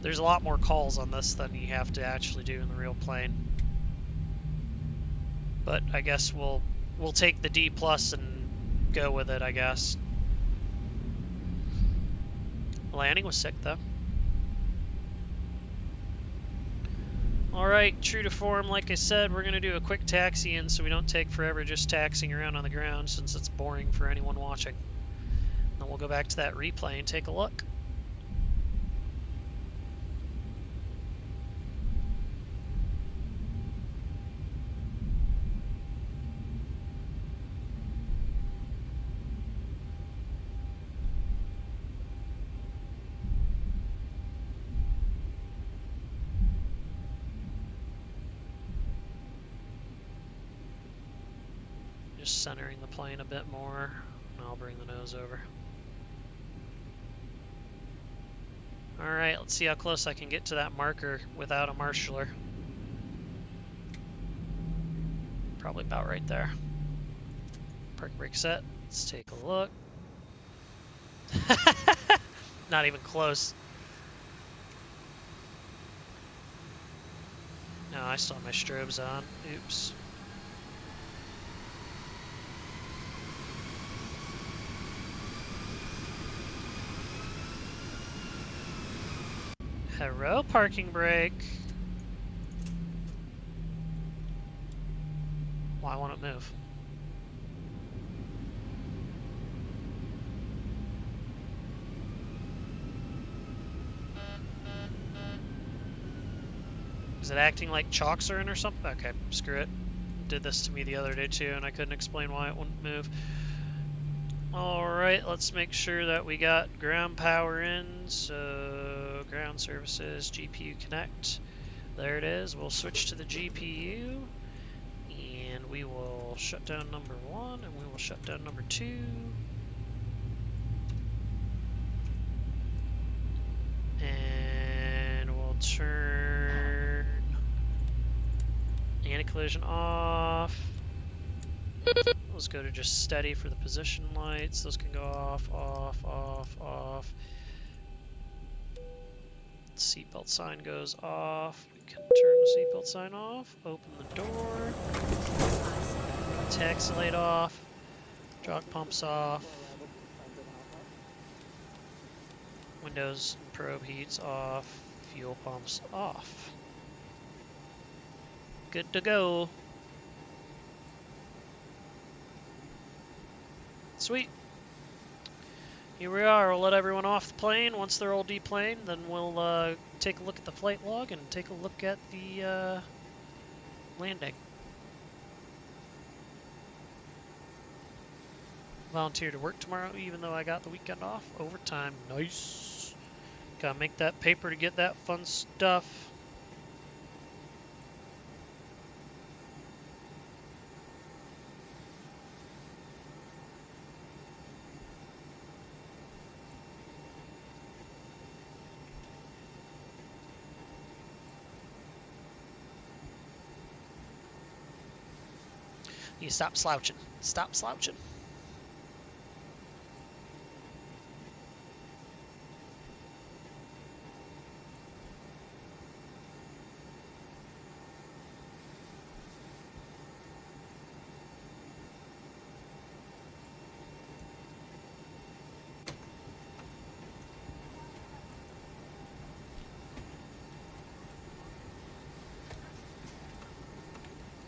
There's a lot more calls on this than you have to actually do in the real plane. But I guess we'll take the D+ and go with it, I guess. Landing was sick, though. Alright, true to form, like I said, we're going to do a quick taxi in so we don't take forever just taxiing around on the ground, since it's boring for anyone watching. Then we'll go back to that replay and take a look. Just centering the plane a bit more, and I'll bring the nose over. Alright, let's see how close I can get to that marker without a marshaller. Probably about right there. Park brake set. Let's take a look. Not even close. No, I still have my strobes on. Oops. Hello, parking brake. Why won't it move? Is it acting like chocks are in or something? Okay, screw it. It did this to me the other day too, and I couldn't explain why it wouldn't move. Alright, let's make sure that we got ground power in. So, ground services, GPU connect. There it is. We'll switch to the GPU. And we will shut down number 1, and we will shut down number 2. And we'll turn anti-collision off. Let's go to just steady for the position lights. Those can go off, off, off, off. Seatbelt sign goes off. We can turn the seatbelt sign off. Open the door. Taxi light off. Jog pumps off. Windows and probe heats off. Fuel pumps off. Good to go. Sweet. Here we are. We'll let everyone off the plane. Once they're all deplaned, then we'll take a look at the flight log and take a look at the landing. Volunteer to work tomorrow, even though I got the weekend off. Overtime. Nice. Gotta make that paper to get that fun stuff. You stop slouching. Stop slouching.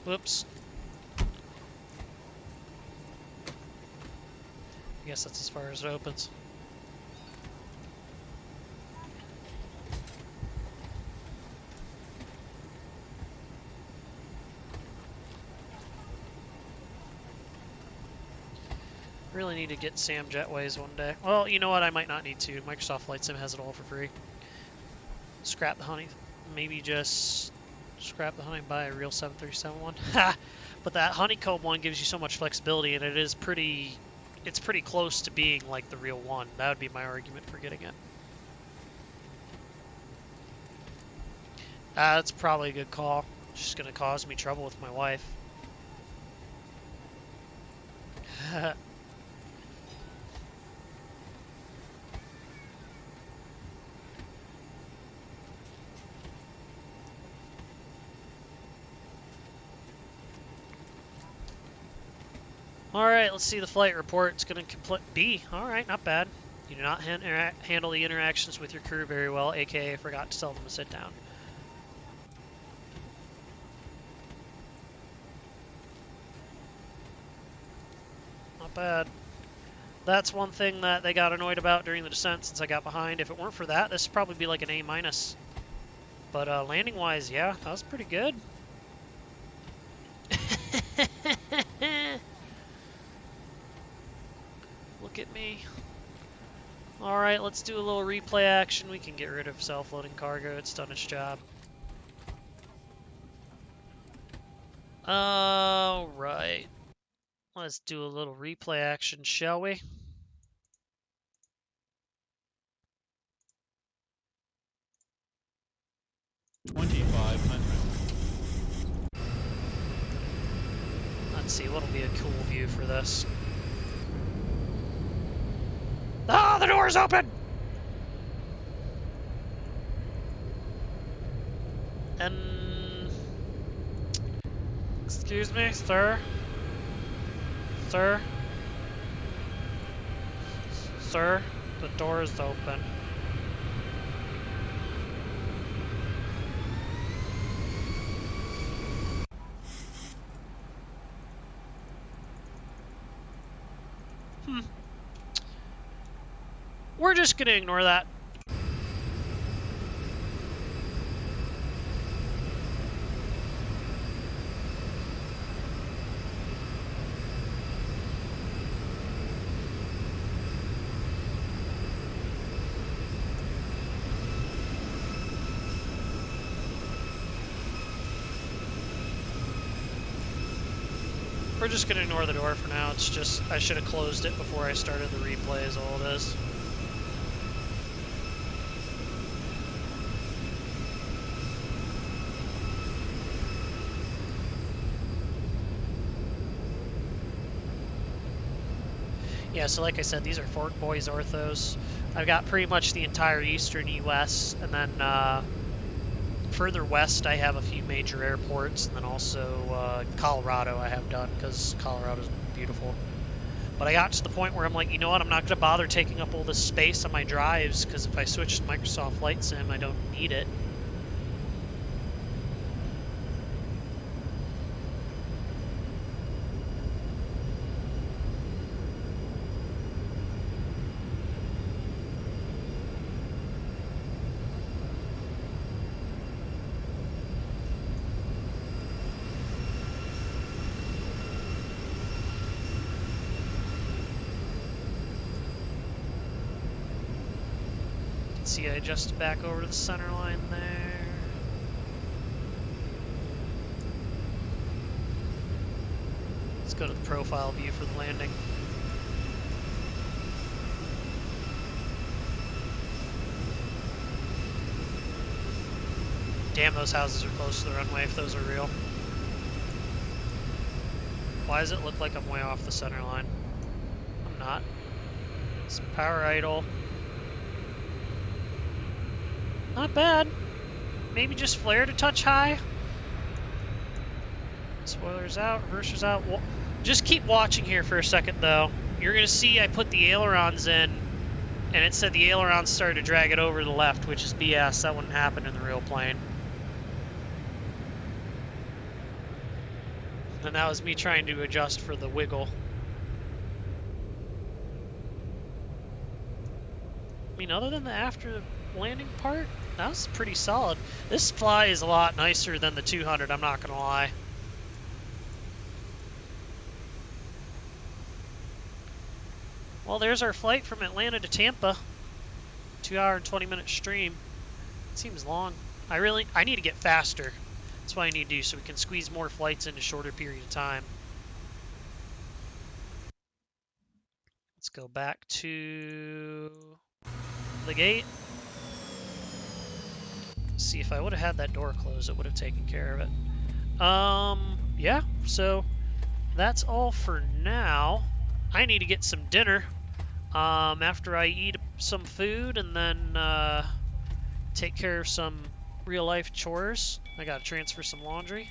Whoops. I guess that's as far as it opens. Really need to get Sam Jetways one day. Well, you know what? I might not need to. Microsoft Flight Sim has it all for free. Scrap the honey. Maybe just scrap the honey and buy a real 737 one. Ha! But that honeycomb one gives you so much flexibility, and it is pretty. It's pretty close to being like the real one. That would be my argument for getting it. That's probably a good call. It's just gonna cause me trouble with my wife. Alright, let's see the flight report. It's going to be. Alright, not bad. You do not handle the interactions with your crew very well, aka forgot to tell them to sit down. Not bad. That's one thing that they got annoyed about during the descent since I got behind. If it weren't for that, this would probably be like an A-. But landing-wise, yeah, that was pretty good. Look at me. Alright, let's do a little replay action. We can get rid of self-loading cargo. It's done its job. Alright. Let's do a little replay action, shall we? Let's see, what'll be a cool view for this. Ah, the door's open! And... Excuse me, sir? Sir? Sir, the door is open. We're just gonna ignore that. We're just gonna ignore the door for now. It's just, I should have closed it before I started the replay is all it is. Yeah, so like I said, these are Fork Boys orthos. I've got pretty much the entire eastern U.S. and then further west I have a few major airports, and then also Colorado I have done because Colorado's beautiful. But I got to the point where I'm like, you know what, I'm not going to bother taking up all this space on my drives because if I switch to Microsoft Flight Sim, I don't need it. See, I adjusted back over to the center line there. Let's go to the profile view for the landing. Damn, those houses are close to the runway if those are real. Why does it look like I'm way off the center line? I'm not. It's power idle. Not bad. Maybe just flared a touch high. Spoilers out, reversers out. Just keep watching here for a second though. You're gonna see I put the ailerons in and it said the ailerons started to drag it over to the left, which is BS. That wouldn't happen in the real plane. And that was me trying to adjust for the wiggle. I mean, other than the after landing part, that was pretty solid. This fly is a lot nicer than the 200, I'm not gonna lie. Well, there's our flight from Atlanta to Tampa. 2-hour and 20-minute stream. It seems long. I need to get faster. That's what I need to do so we can squeeze more flights in a shorter period of time. Let's go back to the gate. See, if I would have had that door closed, it would have taken care of it. Yeah, so that's all for now. I need to get some dinner after I eat some food and then take care of some real-life chores. I gotta transfer some laundry.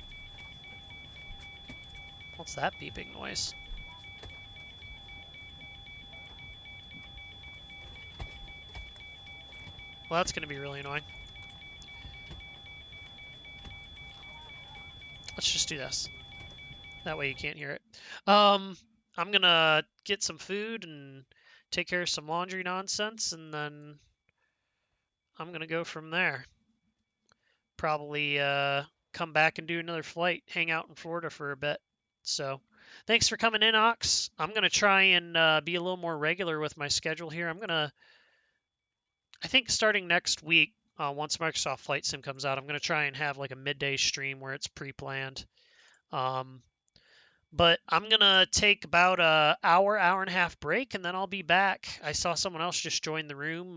What's that beeping noise? Well, that's gonna be really annoying. Let's just do this. That way you can't hear it. I'm gonna get some food and take care of some laundry nonsense, and then I'm gonna go from there. Probably come back and do another flight, hang out in Florida for a bit. So thanks for coming in, Ox. I'm gonna try and be a little more regular with my schedule here. I think starting next week, once Microsoft Flight Sim comes out, I'm gonna try and have like a midday stream where it's pre-planned. But I'm gonna take about an hour and a half break, and then I'll be back. I saw someone else just join the room.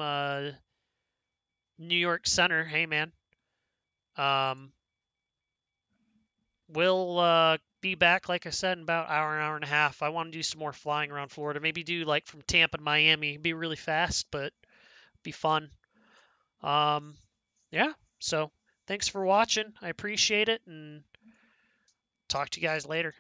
New York Center. Hey, man. We'll be back, like I said, in about an hour and a half. I want to do some more flying around Florida. Maybe do like from Tampa to Miami. It'd be really fast, but be fun. Yeah. So thanks for watching. I appreciate it, and talk to you guys later.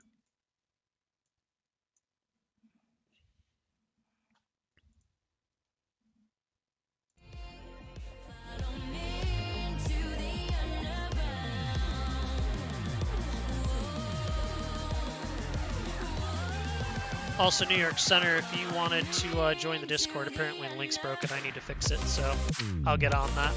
Also, New York Center, if you wanted to join the Discord, apparently the link's broken. I need to fix it, so I'll get on that.